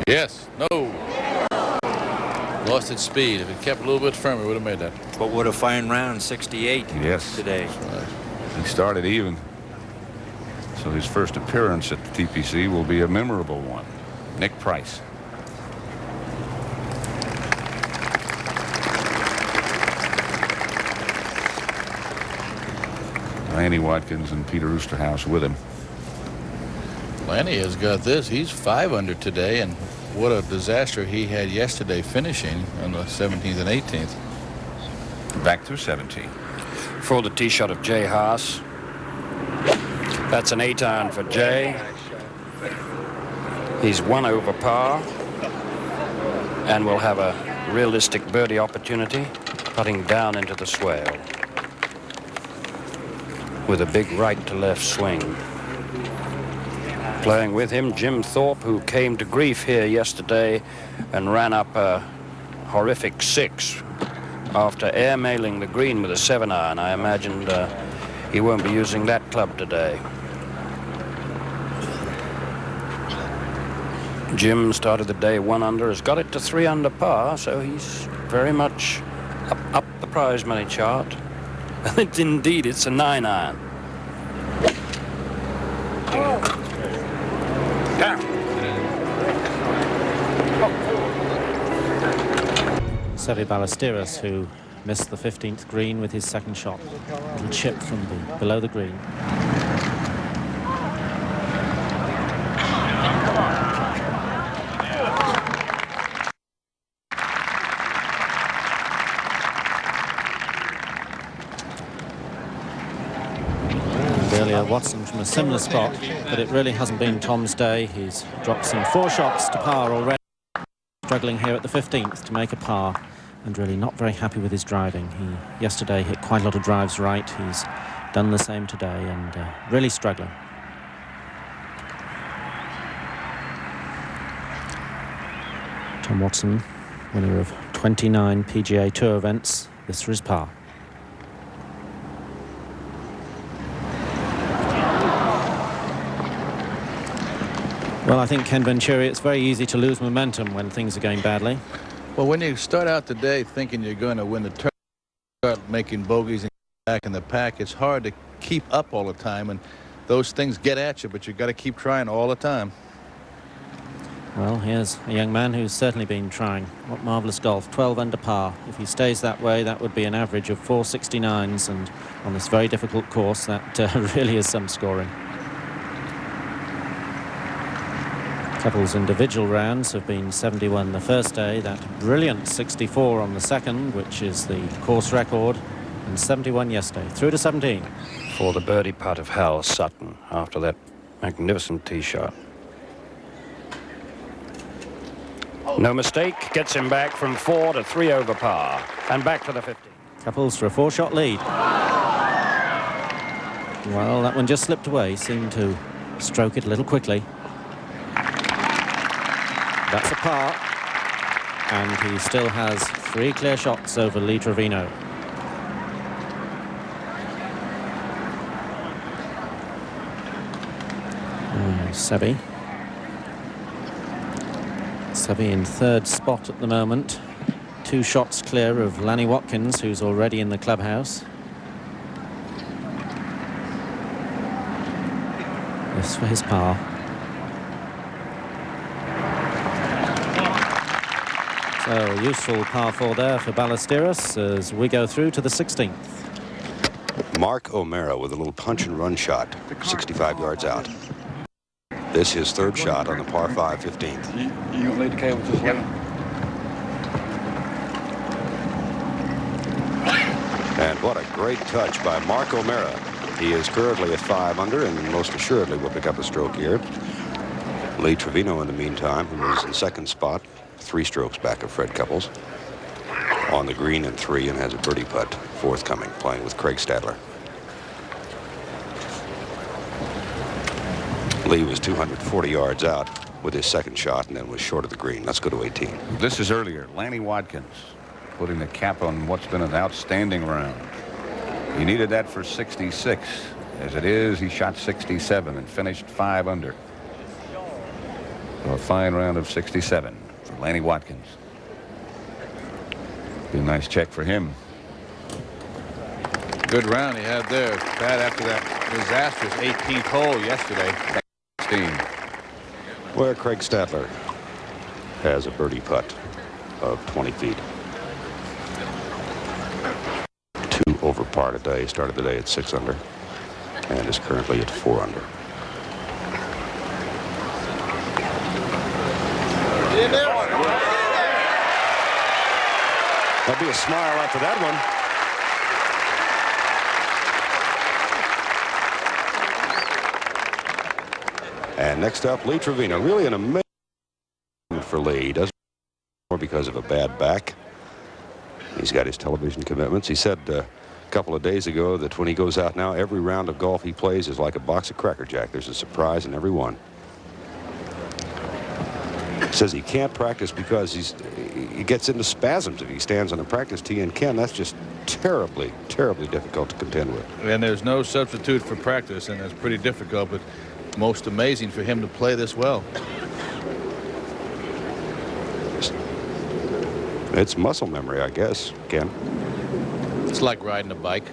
Yes. No. Lost its speed. If it kept a little bit firmer, it would have made that. But what a fine round, 68 Yes. today. He started even. So his first appearance at the TPC will be a memorable one. Nick Price. Lanny Watkins and Peter Oosterhuis with him. Lanny has got this. He's 5 under today, and what a disaster he had yesterday finishing on the 17th and 18th. Back to 17. For the tee shot of Jay Haas. That's an 8-iron for Jay. He's 1 over par and will have a realistic birdie opportunity putting down into the swale with a big right to left swing. Playing with him, Jim Thorpe, who came to grief here yesterday and ran up a horrific 6 after airmailing the green with a 7-iron. I imagined he won't be using that club today. Jim started the day 1 under, has got it to 3 under par, so he's very much up the prize money chart. And indeed, it's a 9-iron. SEVE Ballesteros, who missed the 15th green with his second shot. A little chip from below the green. Earlier, Watson from a similar spot, but it really hasn't been Tom's day. He's dropped some 4 shots to par already. Struggling here at the 15th to make a par, and really not very happy with his driving. He yesterday hit quite a lot of drives right. He's done the same today, and really struggling. Tom Watson, winner of 29 PGA Tour events. This for his par. Well, I think, Ken Venturi, it's very easy to lose momentum when things are going badly. Well, when you start out the day thinking you're going to win the tournament, start making bogeys and back in the pack, it's hard to keep up all the time, and those things get at you, but you've got to keep trying all the time. Well, here's a young man who's certainly been trying. What marvellous golf, 12 under par. If he stays that way, that would be an average of 469s, and on this very difficult course, that really is some scoring. Couples individual rounds have been 71 the first day, that brilliant 64 on the second, which is the course record, and 71 yesterday, through to 17. For the birdie putt of Hal Sutton after that magnificent tee shot. No mistake, gets him back from 4 to 3 over par, and back to the 15. Couples for a 4-shot lead. Well, that one just slipped away, seemed to stroke it a little quickly. That's a par, and he still has 3 clear shots over Lee Trevino. Seve in 3rd spot at the moment, 2 shots clear of Lanny Watkins, who's already in the clubhouse. This for his par. So, useful par 4 there for Ballesteros as we go through to the 16th. Mark O'Meara with a little punch and run shot, 65 yards out. This his 3rd shot on the par 5 15th. You gonna lead the cable just yep. And what a great touch by Mark O'Meara. He is currently at 5 under and most assuredly will pick up a stroke here. Lee Trevino, in the meantime, who is in 2nd spot, 3 strokes back of Fred Couples, on the green in 3 and has a birdie putt forthcoming, playing with Craig Stadler. Lee was 240 yards out with his 2nd shot and then was short of the green. Let's go to 18. This is earlier. Lanny Watkins putting the cap on what's been an outstanding round. He needed that for 66. As it is, he shot 67 and finished 5 under. So a fine round of 67 for Lanny Watkins. Be a nice check for him. Good round he had there, Pat, after that disastrous 18th hole yesterday. Where Craig Stadler has a birdie putt of 20 feet. 2 over par today. Started the day at 6 under and is currently at 4 under. There'll be a smile after that one. And next up, Lee Trevino. Really an amazing for Lee. He doesn't more because of a bad back. He's got his television commitments. He said a couple of days ago that when he goes out now, every round of golf he plays is like a box of Cracker Jack. There's a surprise in every one. Says he can't practice because he gets into spasms if he stands on the practice tee. And Ken, that's just terribly, terribly difficult to contend with. And there's no substitute for practice, and it's pretty difficult, but most amazing for him to play this well. It's muscle memory, I guess, Ken. It's like riding a bike.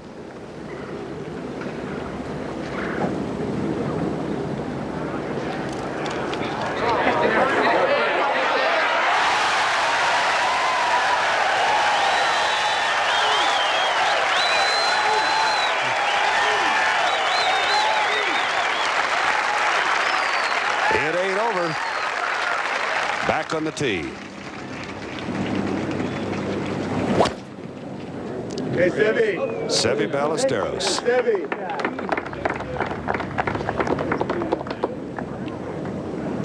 It ain't over. Back on the tee. Hey, SEVE. SEVE Ballesteros. SEVE.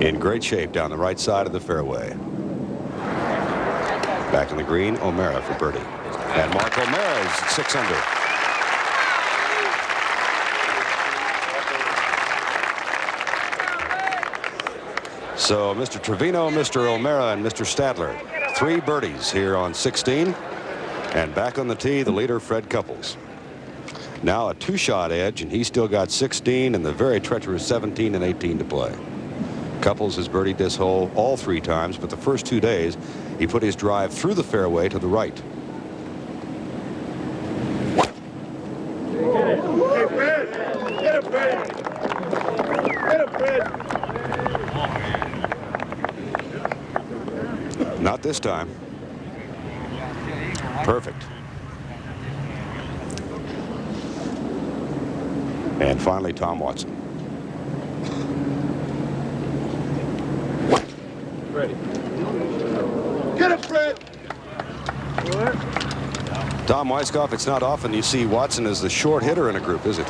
In great shape down the right side of the fairway. Back on the green, O'Meara for birdie. And Mark O'Meara is 6 under. So Mr. Trevino, Mr. O'Meara, and Mr. Stadler. 3 birdies here on 16. And back on the tee, the leader, Fred Couples. Now a 2-shot edge, and he's still got 16 and the very treacherous 17 and 18 to play. Couples has birdied this hole all 3 times, but the first 2 days, he put his drive through the fairway to the right. Hey, Fred. Get him, Fred. Get him, Fred. Not this time. Perfect. And finally, Tom Watson. Ready. Get him, Fred. Tom Weiskopf, it's not often you see Watson as the short hitter in a group, is it?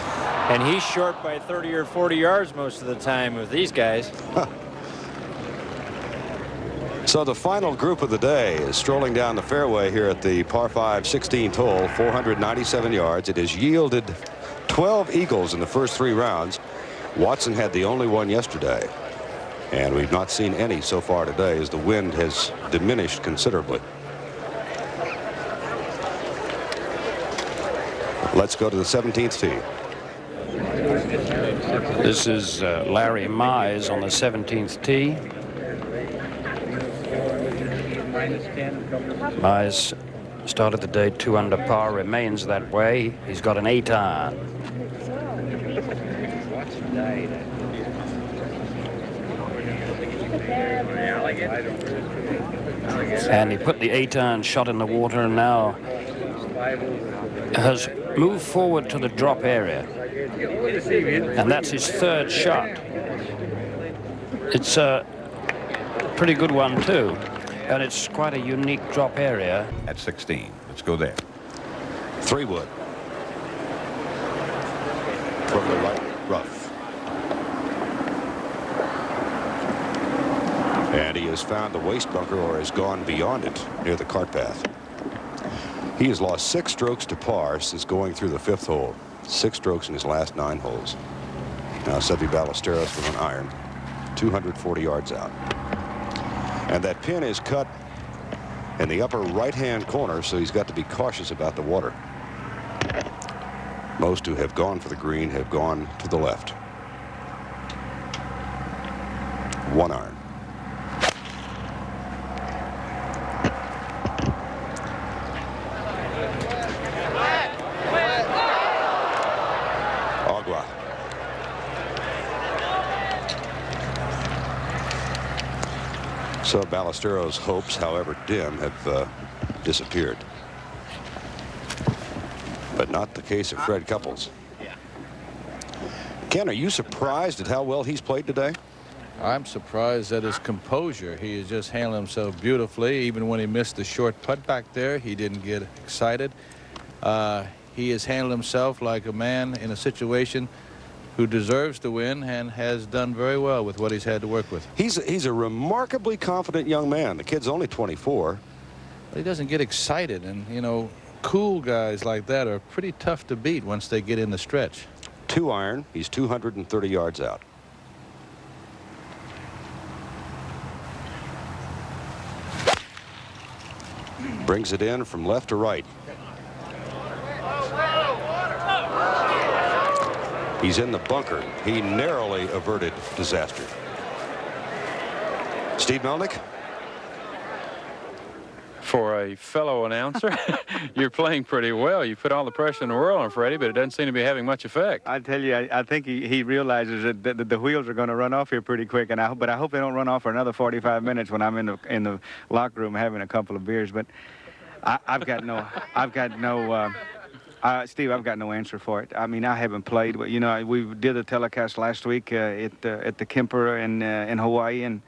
And he's short by 30 or 40 yards most of the time with these guys. So the final group of the day is strolling down the fairway here at the par 5 16th hole, 497 yards. It has yielded 12 eagles in the first 3 rounds. Watson had the only one yesterday, and we've not seen any so far today as the wind has diminished considerably. Let's go to the 17th tee. This is Larry Mize on the 17th tee. Mize started the day 2 under par, remains that way. He's got an 8 iron. And he put the 8 iron shot in the water and now has moved forward to the drop area. And that's his 3rd shot. It's a pretty good one too. And it's quite a unique drop area. At 16. Let's go there. 3-wood. From the right rough. And he has found the waste bunker or has gone beyond it near the cart path. He has lost 6 strokes to par since going through the 5th hole. 6 strokes in his last 9 holes. Now SEVE Ballesteros with an iron, 240 yards out. And that pin is cut in the upper right-hand corner, so he's got to be cautious about the water. Most who have gone for the green have gone to the left. 1 iron. Agua. So Ballesteros' hopes, however dim, have disappeared. But not the case of Fred Couples. Ken, are you surprised at how well he's played today? I'm surprised at his composure. He is just handling himself beautifully. Even when he missed the short putt back there, he didn't get excited. He has handled himself like a man in a situation who deserves to win and has done very well with what he's had to work with. He's a remarkably confident young man. The kid's only 24. He doesn't get excited, and you know, cool guys like that are pretty tough to beat once they get in the stretch. 2 iron. He's 230 yards out. Brings it in from left to right. He's in the bunker. He narrowly averted disaster. Steve Melnick? For a fellow announcer, you're playing pretty well. You put all the pressure in the world on Freddie, but it doesn't seem to be having much effect. I tell you, I think he realizes that the wheels are going to run off here pretty quick, and but I hope they don't run off for another 45 minutes when I'm in the locker room having a couple of beers. But Steve, I've got no answer for it. I mean, I haven't played, but you know, we did a telecast last week at the Kemper in Hawaii, and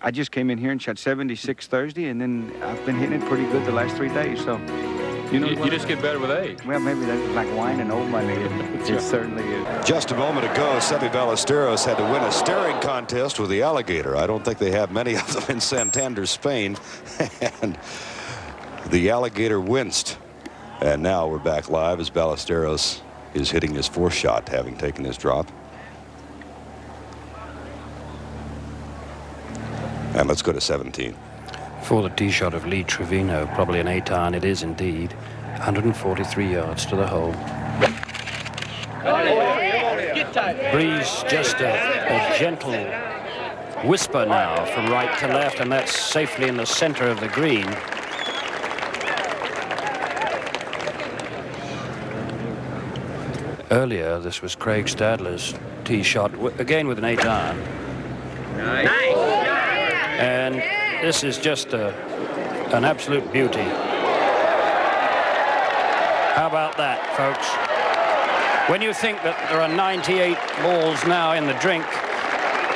I just came in here and shot 76 Thursday, and then I've been hitting it pretty good the last 3 days. So, you know, you just get better with age. Well, maybe that's like wine and old money. It certainly is. Just a moment ago, Seve Ballesteros had to win a staring contest with the alligator. I don't think they have many of them in Santander, Spain. And the alligator winced. And now we're back live as Ballesteros is hitting his 4th shot, having taken his drop. And let's go to 17. For the tee shot of Lee Trevino, probably an 8-iron, it is indeed. 143 yards to the hole. Breeze just a gentle whisper now from right to left, and that's safely in the center of the green. Earlier, this was Craig Stadler's tee shot, again with an 8-iron. Nice. And this is just an absolute beauty. How about that, folks? When you think that there are 98 balls now in the drink,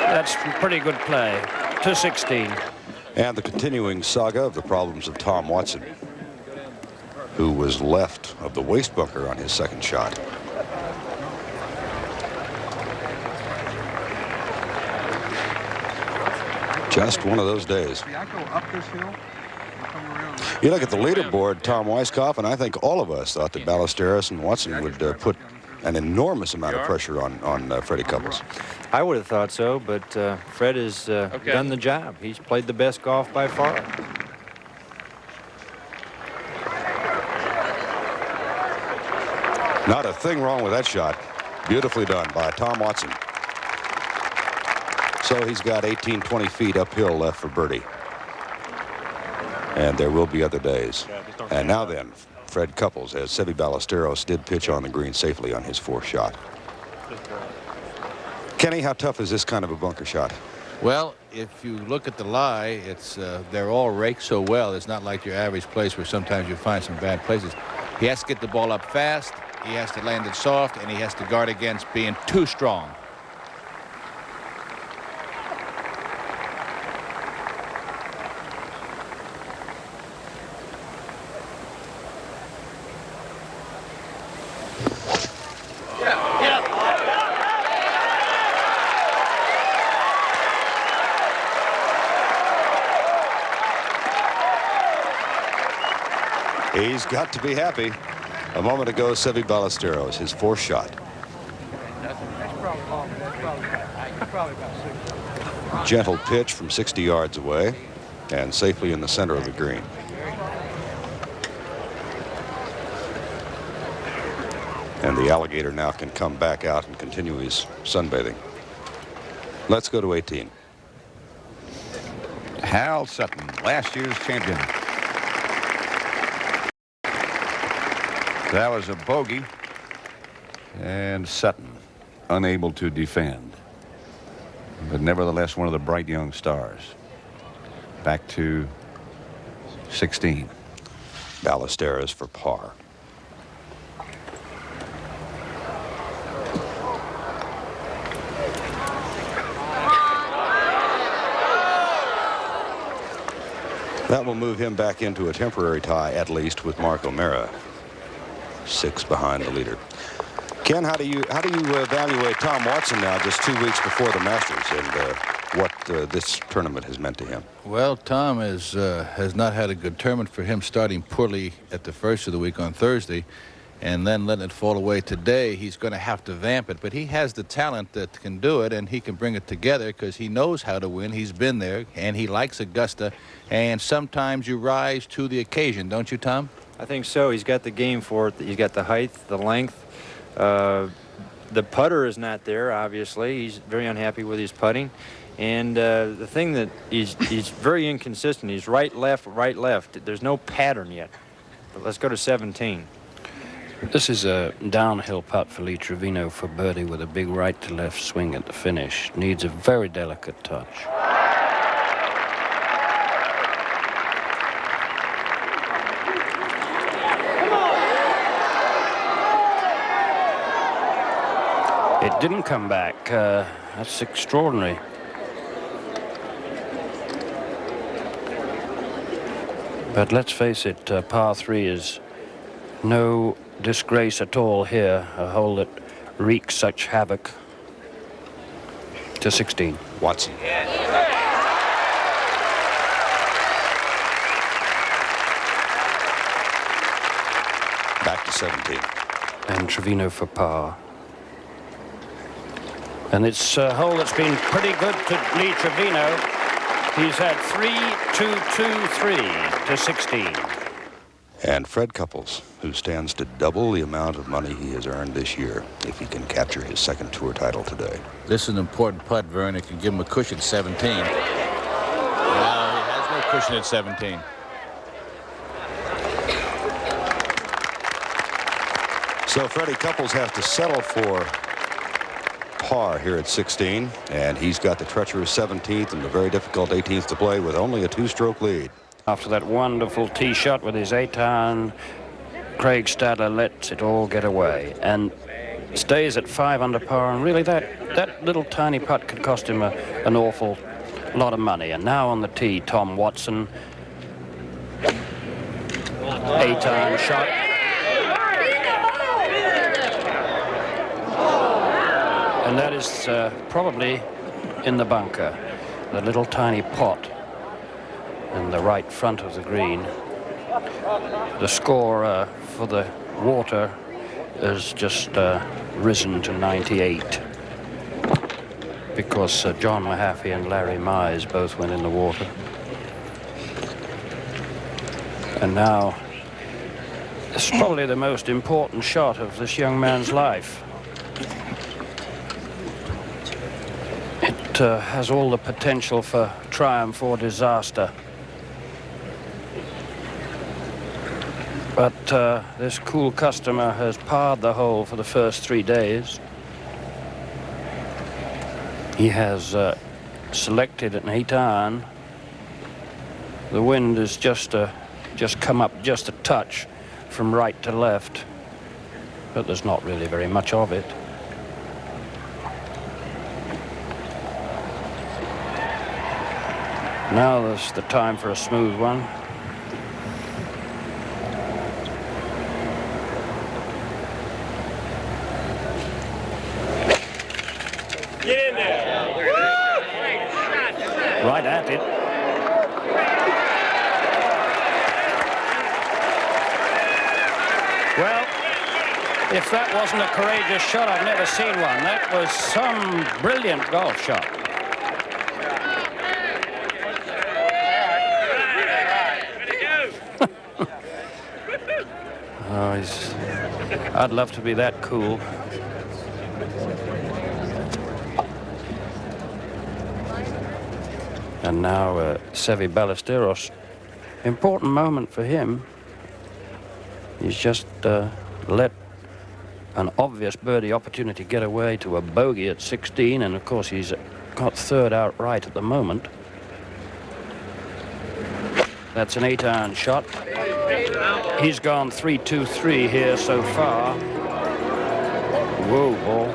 that's pretty good play. 216. And the continuing saga of the problems of Tom Watson, who was left of the waste bunker on his 2nd shot. Just one of those days. You look at the leaderboard, Tom Weiskopf, and I think all of us thought that Ballesteros and Watson would put an enormous amount of pressure on Freddie Couples. I would have thought so, but Fred has done the job. He's played the best golf by far. Not a thing wrong with that shot. Beautifully done by Tom Watson. So he's got 18, 20 feet uphill left for birdie. And there will be other days. And now then, Fred Couples, as Seve Ballesteros did pitch on the green safely on his 4th shot. Kenny, how tough is this kind of a bunker shot? Well, if you look at the lie, it's they're all raked so well. It's not like your average place where sometimes you find some bad places. He has to get the ball up fast, he has to land it soft, and he has to guard against being too strong. He's got to be happy. A moment ago, Seve Ballesteros, his 4th shot. Gentle pitch from 60 yards away and safely in the center of the green. And the alligator now can come back out and continue his sunbathing. Let's go to 18. Hal Sutton, last year's champion. That was a bogey, and Sutton unable to defend, but nevertheless one of the bright young stars. Back to 16. Ballesteros for par. That will move him back into a temporary tie, at least, with Marko MEARA. 6 behind the leader. Ken, how do you evaluate Tom Watson now, just 2 weeks before the Masters, and what this tournament has meant to him? Well, Tom has not had a good tournament. For him starting poorly at the first of the week on Thursday and then letting it fall away today. He's going to have to vamp it, but he has the talent that can do it, and he can bring it together because he knows how to win. He's been there, and he likes Augusta, and sometimes you rise to the occasion, don't you, Tom? I think so. He's got the game for it. He's got the height, the length. The putter is not there, obviously. He's very unhappy with his putting. And the thing that he's very inconsistent. He's right, left, right, left. There's no pattern yet. But let's go to 17. This is a downhill putt for Lee Trevino for birdie with a big right to left swing at the finish. Needs a very delicate touch. It didn't come back. That's extraordinary. But let's face it, par 3 is no disgrace at all here. A hole that wreaks such havoc. To 16. Watson. Back to 17. And Trevino for par. And it's a hole that's been pretty good to Lee Trevino. He's had 3, 2, 2, 3 to 16. And Fred Couples, who stands to double the amount of money he has earned this year if he can capture his second tour title today. This is an important putt, Vern. It can give him a cushion at 17. No, he has no cushion at 17. So Freddie Couples has to settle for par here at 16, and he's got the treacherous 17th and the very difficult 18th to play with only a 2-stroke lead. After that wonderful tee shot with his 8-iron, Craig Stadler lets it all get away and stays at 5 under par. And really, that little tiny putt could cost him an awful lot of money. And now on the tee, Tom Watson, 8-iron shot. And that is probably in the bunker, the little tiny pot in the right front of the green. The score for the water has just risen to 98 because John Mahaffey and Larry Mize both went in the water. And now, this is probably the most important shot of this young man's life. It has all the potential for triumph or disaster. But this cool customer has parred the hole for the first 3 days. He has selected an 8-iron. The wind has just come up just a touch from right to left, but there's not really very much of it. Now there's the time for a smooth one. Get in there. Right at it. Well, if that wasn't a courageous shot, I've never seen one. That was some brilliant golf shot. Oh, I'd love to be that cool. And now SEVE Ballesteros, important moment for him. He's just let an obvious birdie opportunity get away to a bogey at 16, and of course he's got third outright at the moment. That's an 8-iron shot. He's gone 3-2-3 here so far. Whoa, ball.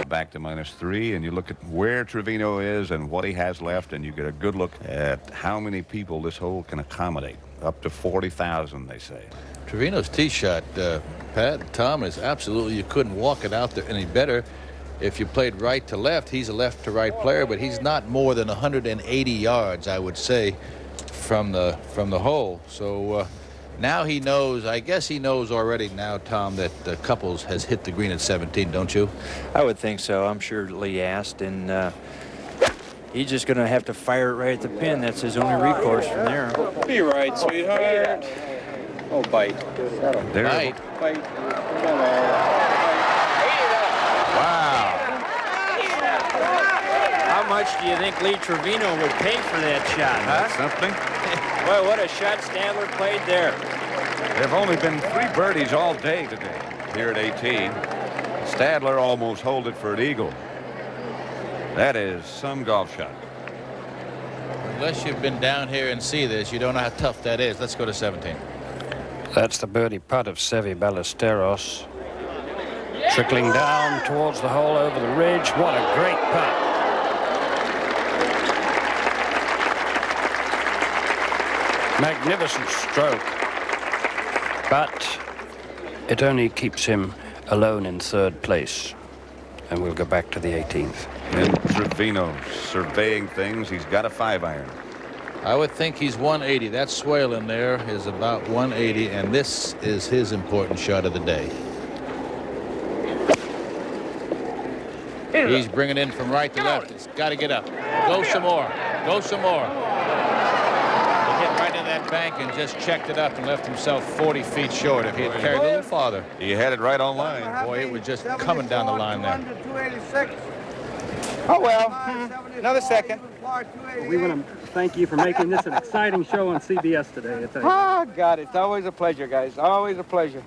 back to -3, and you look at where Trevino is and what he has left, and you get a good look at how many people this hole can accommodate. Up to 40,000, they say. Trevino's tee shot, Pat, Tom, is absolutely, you couldn't walk it out there any better. If you played right to left, he's a left to right player, but he's not more than 180 yards, I would say, from the hole. So now he knows, I guess he knows already now, Tom, that Couples has hit the green at 17, don't you? I would think so. I'm sure Lee asked, and he's just going to have to fire it right at the pin. That's his only recourse from there. Be right, sweetheart. Oh, bite. Bite. Bite. Wow. How much do you think Lee Trevino would pay for that shot, huh? Something. Boy, what a shot Stadler played there. There have only been 3 birdies all day today here at 18. Stadler almost holed it for an eagle. That is some golf shot. Unless you've been down here and see this, you don't know how tough that is. Let's go to 17. That's the birdie putt of SEVE Ballesteros. Trickling down towards the hole over the ridge. What a great putt. Magnificent stroke. But it only keeps him alone in 3rd place. And we'll go back to the 18th. And Trevino surveying things. He's got a 5-iron. I would think he's 180. That swale in there is about 180, and this is his important shot of the day. He's bringing in from right to left. It's got to get up. Go some more. Go some more. He hit right in that bank and just checked it up and left himself 40 feet short. If he had carried a little farther, He had it right on line. boy, it was just coming down the line there. Oh, well, another second. We want to thank you for making this an exciting show on CBS today. Oh, God, it's always a pleasure, guys. Always a pleasure.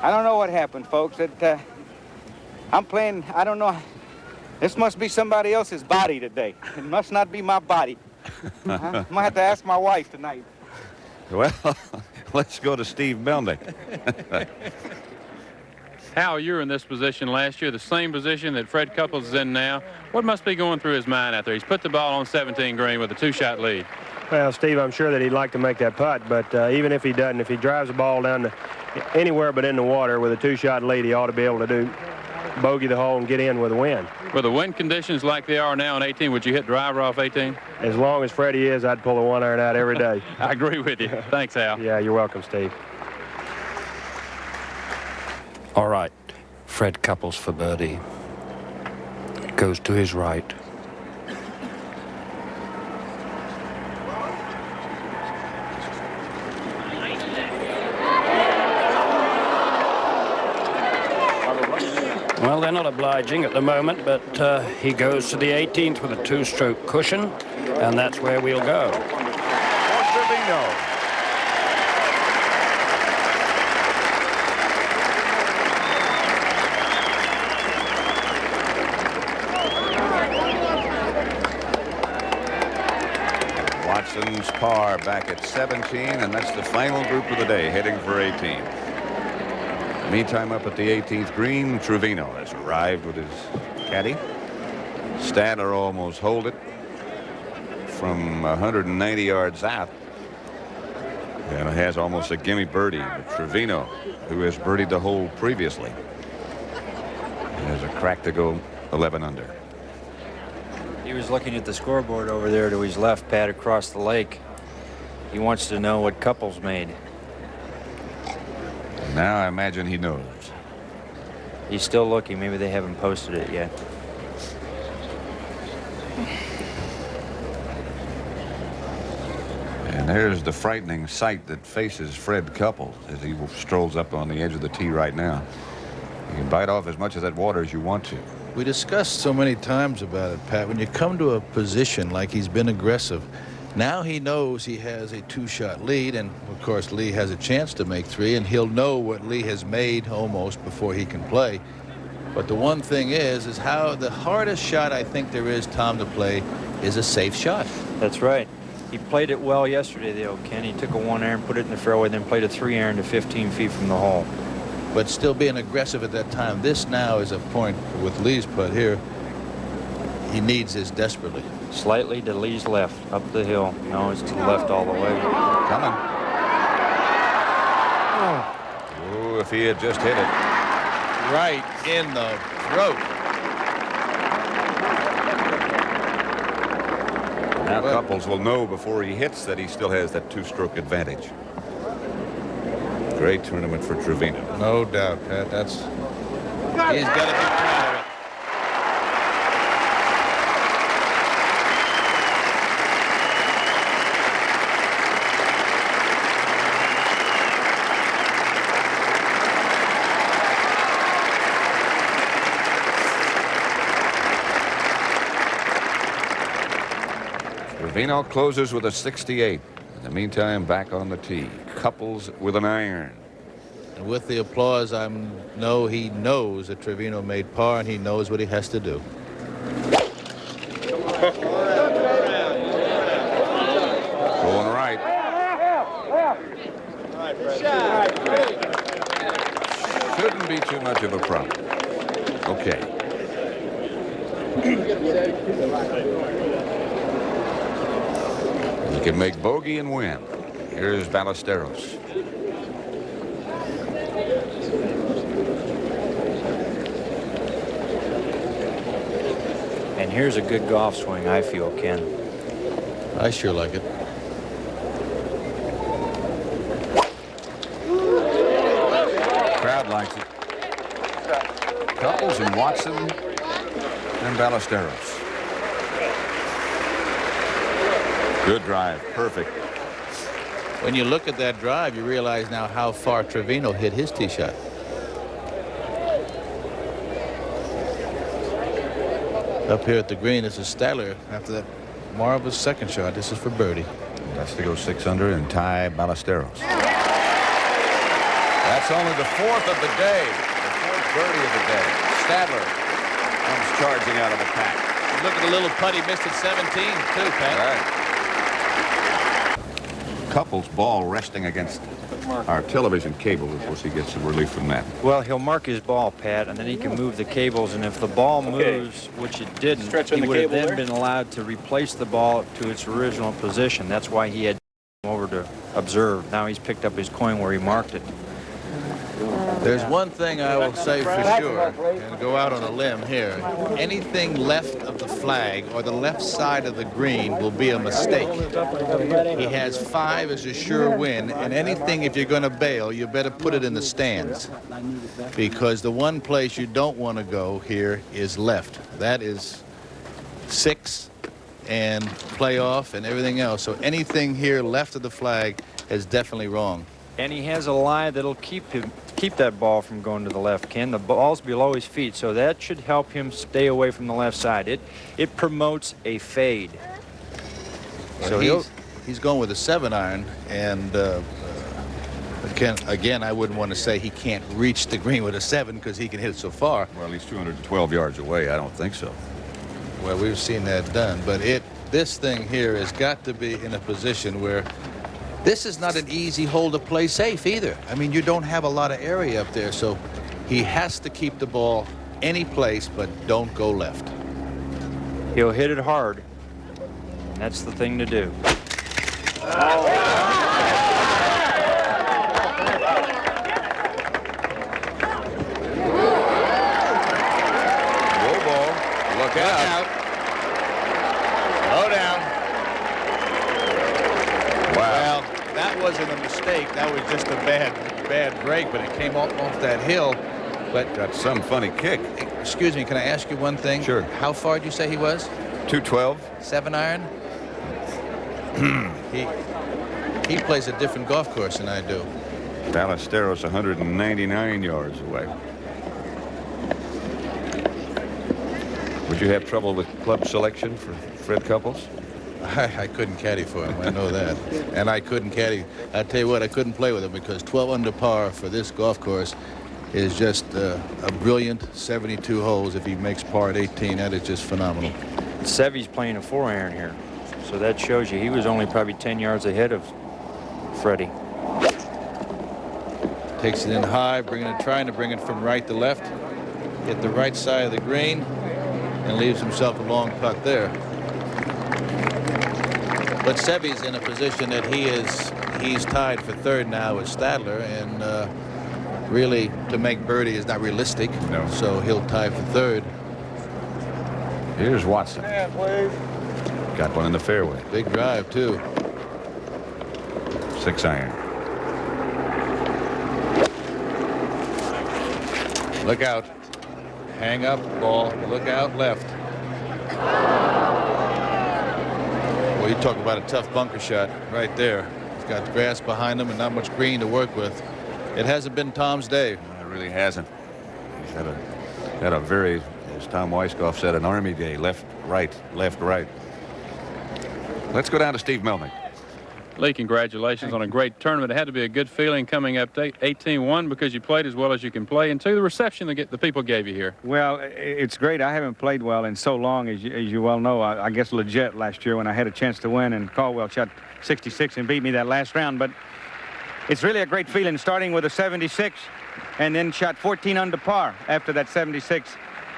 I don't know what happened, folks. I'm playing, I don't know. This must be somebody else's body today. It must not be my body. I might have to ask my wife tonight. Well, let's go to Steve Melnick. Hal, you were in this position last year, the same position that Fred Couples is in now. What must be going through his mind out there? He's put the ball on 17 green with a 2-shot lead. Well, Steve, I'm sure that he'd like to make that putt, but even if he doesn't, if he drives the ball down to anywhere but in the water with a 2-shot lead, he ought to be able to bogey the hole and get in with a win. With the wind conditions like they are now on 18, would you hit driver off 18? As long as Freddie is, I'd pull a 1-iron out every day. I agree with you. Thanks, Hal. Yeah, you're welcome, Steve. All right. Fred Couples for birdie. Goes to his right. Well, they're not obliging at the moment, but he goes to the 18th with a 2-stroke cushion, and that's where we'll go. Trevino. Watson's par back at 17, and that's the final group of the day, heading for 18. Meantime, up at the 18th green, Trevino has arrived with his caddy. Stadler almost holed it from 190 yards out, and has almost a gimme birdie. But Trevino, who has birdied the hole previously, has a crack to go 11 under. He was looking at the scoreboard over there to his left, Pat, across the lake. He wants to know what Couples made. Now I imagine he knows. He's still looking. Maybe they haven't posted it yet. And there's the frightening sight that faces Fred Couples as he strolls up on the edge of the tee right now. You can bite off as much of that water as you want to. We discussed so many times about it, Pat. When you come to a position like he's been aggressive, now he knows he has a 2-shot lead, and of course Lee has a chance to make 3, and he'll know what Lee has made almost before he can play. But the one thing is how the hardest shot I think there is, Tom, to play is a safe shot. That's right. He played it well yesterday, though, Ken. He took a 1-iron, put it in the fairway, then played a 3-iron to 15 feet from the hole. but still being aggressive at that time. This now is a point with Lee's putt here. He needs this desperately. Slightly to Lee's left, up the hill. No, it's to the left all the way. Coming. Oh, if he had just hit it. Right in the throat. Now Couples will know before he hits that he still has that two-stroke advantage. Great tournament for Trevino. No doubt, Pat. He's got to be proud of it. Trevino closes with a 68. In the meantime, back on the tee. Couples with an iron. And with the applause, I know he knows that Trevino made par, and he knows what he has to do. Going right. Shouldn't be too much of a problem. Okay. He can make bogey and win. Here's Ballesteros. And here's a good golf swing, I feel, Ken. I sure like it. Crowd likes it. Couples and Watson and Ballesteros. Good drive. Perfect. When you look at that drive, you realize now how far Trevino hit his tee shot. Up here at the green, this is Stadler after that marvelous second shot. This is for birdie. That's to go 6 under and tie Ballesteros. That's only the 4th of the day. The 4th birdie of the day. Stadler comes charging out of the pack. Look at the little putt he missed at 17, too, Pat. Right. Couples ball resting against our television cable. Of course, he gets some relief from that. Well, he'll mark his ball, Pat, and then he can move the cables, and if the ball moves, which it didn't, he would have then been allowed to replace the ball to its original position. That's why he had over to observe. Now he's picked up his coin where he marked it. There's one thing I will say for sure, and go out on a limb here. Anything left of the flag or the left side of the green will be a mistake. He has 5 as a sure win, and anything, if you're going to bail, you better put it in the stands. Because the one place you don't want to go here is left. That is 6 and playoff and everything else. So anything here left of the flag is definitely wrong. And he has a lie that'll keep that ball from going to the left, Ken. The ball's below his feet, so that should help him stay away from the left side. It promotes a fade. So he's going with a 7-iron, and again, I wouldn't want to say he can't reach the green with a 7 because he can hit it so far. Well, he's 212 yards away. I don't think so. Well, we've seen that done, but this thing here has got to be in a position where this is not an easy hole to play safe either. I mean, you don't have a lot of area up there, so he has to keep the ball any place, but don't go left. He'll hit it hard. That's the thing to do. Low ball. Look out. Slow down. Wow. Well, that wasn't a mistake. That was just a bad break, but it came off that hill. But got some funny kick. Excuse me, can I ask you one thing? Sure. How far did you say he was? 212. 7-iron? He plays a different golf course than I do. Ballesteros 199 yards away. Would you have trouble with club selection for Fred Couples? I couldn't caddy for him. I know that. And I couldn't caddy. I tell you what, I couldn't play with him because 12 under par for this golf course is just a brilliant 72 holes. If he makes par at 18, that is just phenomenal. Seve's playing a 4-iron here, so that shows you he was only probably 10 yards ahead of Freddie. Takes it in high, trying to bring it from right to left. Hit the right side of the green and leaves himself a long putt there. But Seve's in a position that he's tied for third now with Stadler, and really to make birdie is not realistic. No. So he'll tie for third. Here's Watson. Got one in the fairway. Big drive too. 6 iron. Look out. Hang up, ball. Look out left. Well, you talk about a tough bunker shot right there. He's got grass behind him and not much green to work with. It hasn't been Tom's day. No, it really hasn't. He's had a very, as Tom Weiskopf said, an army day. Left, right, left, right. Let's go down to Steve Melnick. Lee, congratulations on a great tournament. It had to be a good feeling coming up to 18-1 because you played as well as you can play, and 2, the reception the people gave you here. Well, it's great. I haven't played well in so long, as you well know. I guess legit last year when I had a chance to win, and Caldwell shot 66 and beat me that last round. But it's really a great feeling starting with a 76 and then shot 14 under par after that 76.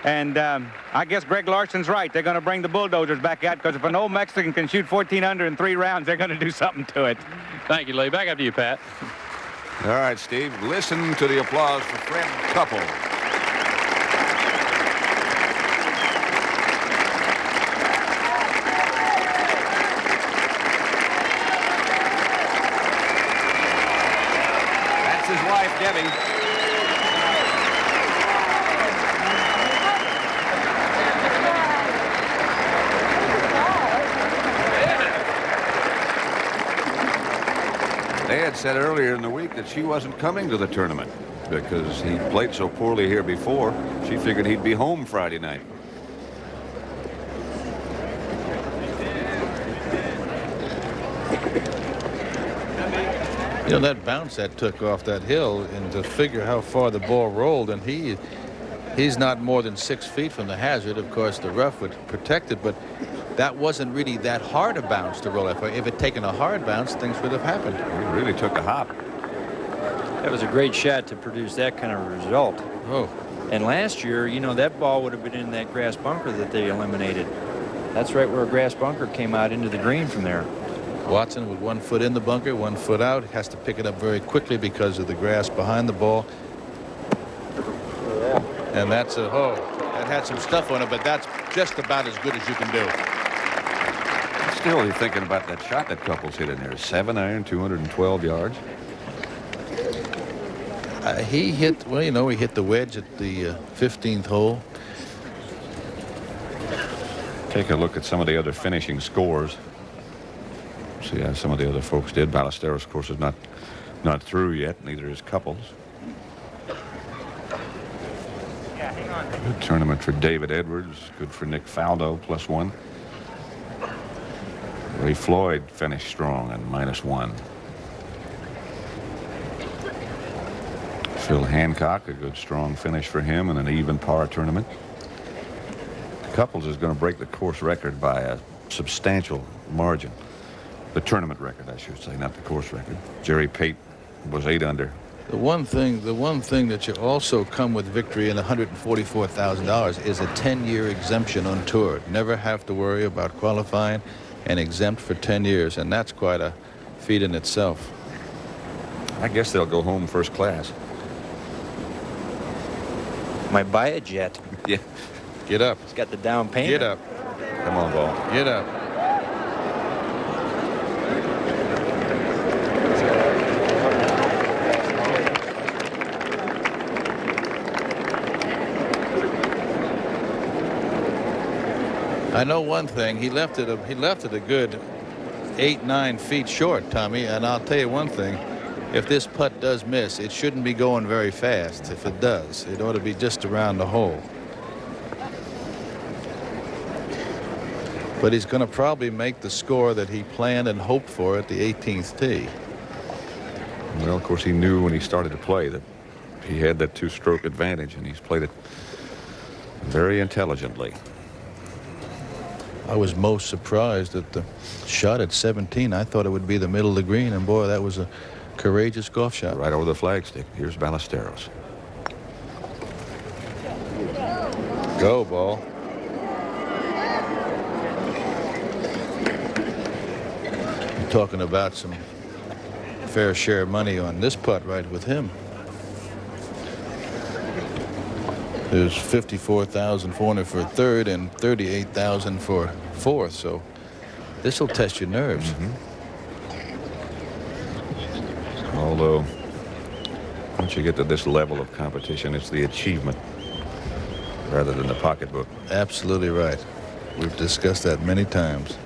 And I guess Greg Larson's right. They're going to bring the bulldozers back out, because if an old Mexican can shoot 14 under in 3 rounds, they're going to do something to it. Thank you, Lee. Back up to you, Pat. All right, Steve, listen to the applause for Fred Couple. That's his wife, Debbie. They had said earlier in the week that she wasn't coming to the tournament because he played so poorly here before. She figured he'd be home Friday night. You know, that bounce that took off that hill, and to figure how far the ball rolled, and he's not more than 6 feet from the hazard. Of course, the rough would protect it, but that wasn't really that hard a bounce to roll. If it had taken a hard bounce, things would have happened. He really took a hop. That was a great shot to produce that kind of result. Oh. And last year, you know, that ball would have been in that grass bunker that they eliminated. That's right where a grass bunker came out into the green from there. Watson with 1 foot in the bunker, 1 foot out, has to pick it up very quickly because of the grass behind the ball. And that's a hole. That had some stuff on it, but that's just about as good as you can do. Still, you're thinking about that shot that Couples hit in there. 7 iron, 212 yards. He hit, well, you know, he hit the wedge at the 15th hole. Take a look at some of the other finishing scores. See how some of the other folks did. Ballesteros, of course, is not through yet. Neither is Couples. Good tournament for David Edwards. Good for Nick Faldo, +1. Ray Floyd finished strong and -1. Phil Hancock, a good strong finish for him in an even par tournament. Couples is going to break the course record by a substantial margin. The tournament record, I should say, not the course record. Jerry Pate was 8 under. The one thing that you also come with victory in $144,000 is a 10-year exemption on tour. Never have to worry about qualifying, and exempt for 10 years, and that's quite a feat in itself. I guess they'll go home first class. Might buy a jet. Yeah. Get up. It's got the down payment. Get up. Come on, Ball. Get up. I know one thing. He left it a good 8-9 feet short, Tommy. And I'll tell you one thing. If this putt does miss, it shouldn't be going very fast. If it does, it ought to be just around the hole. But he's going to probably make the score that he planned and hoped for at the 18th tee. Well, of course, he knew when he started to play that he had that 2-stroke advantage, and he's played it very intelligently. I was most surprised at the shot at 17. I thought it would be the middle of the green, and boy, that was Courageous golf shot. Right over the flagstick. Here's Ballesteros. Go, ball. You're talking about some fair share of money on this putt right with him. There's $54,400 for third and $38,000 for fourth, so this will test your nerves. Although, once you get to this level of competition, it's the achievement rather than the pocketbook. Absolutely right. We've discussed that many times.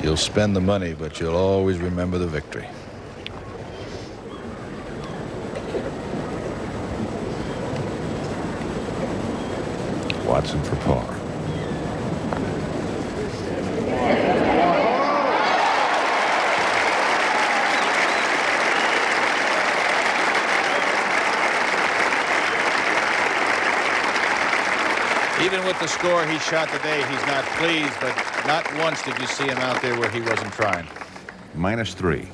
You'll spend the money, but you'll always remember the victory. Watson for par. Even with the score he shot today, he's not pleased, but not once did you see him out there where he wasn't trying. -3.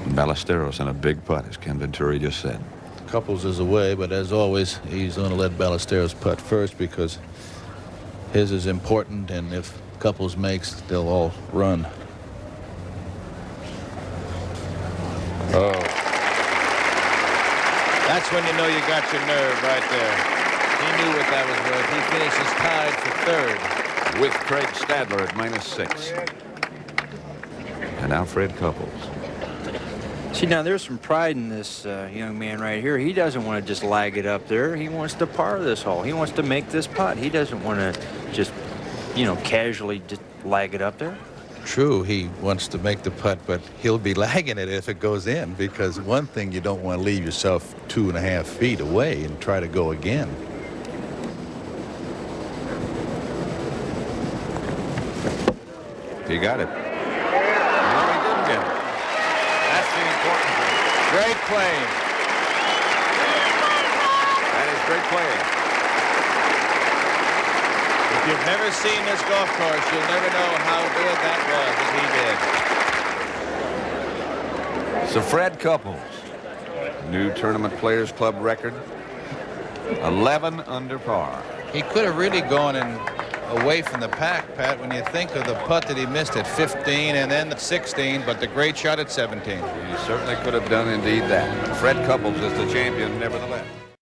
Ballesteros in a big putt, as Ken Venturi just said. Couples is away, but as always, he's going to let Ballesteros putt first because his is important, and if Couples makes, they'll all run. Oh. That's when you know you got your nerve right there. He knew what that was worth. He finishes tied for third. With Craig Stadler at -6. And now Fred Couples. See, now there's some pride in this young man right here. He doesn't want to just lag it up there. He wants to par this hole. He wants to make this putt. He doesn't want to just, you know, casually just lag it up there. True, he wants to make the putt, but he'll be lagging it if it goes in, because one thing, you don't want to leave yourself 2.5 feet away and try to go again. He got it. No, he didn't get it. That's the important thing. Great play. That is great play. If you've never seen this golf course, you'll never know how good that was that he did. So Fred Couples, new Tournament Players Club record, 11 under par. He could have really gone away from the pack, Pat, when you think of the putt that he missed at 15 and then at 16, but the great shot at 17. He certainly could have done indeed that. Fred Couples is the champion nevertheless.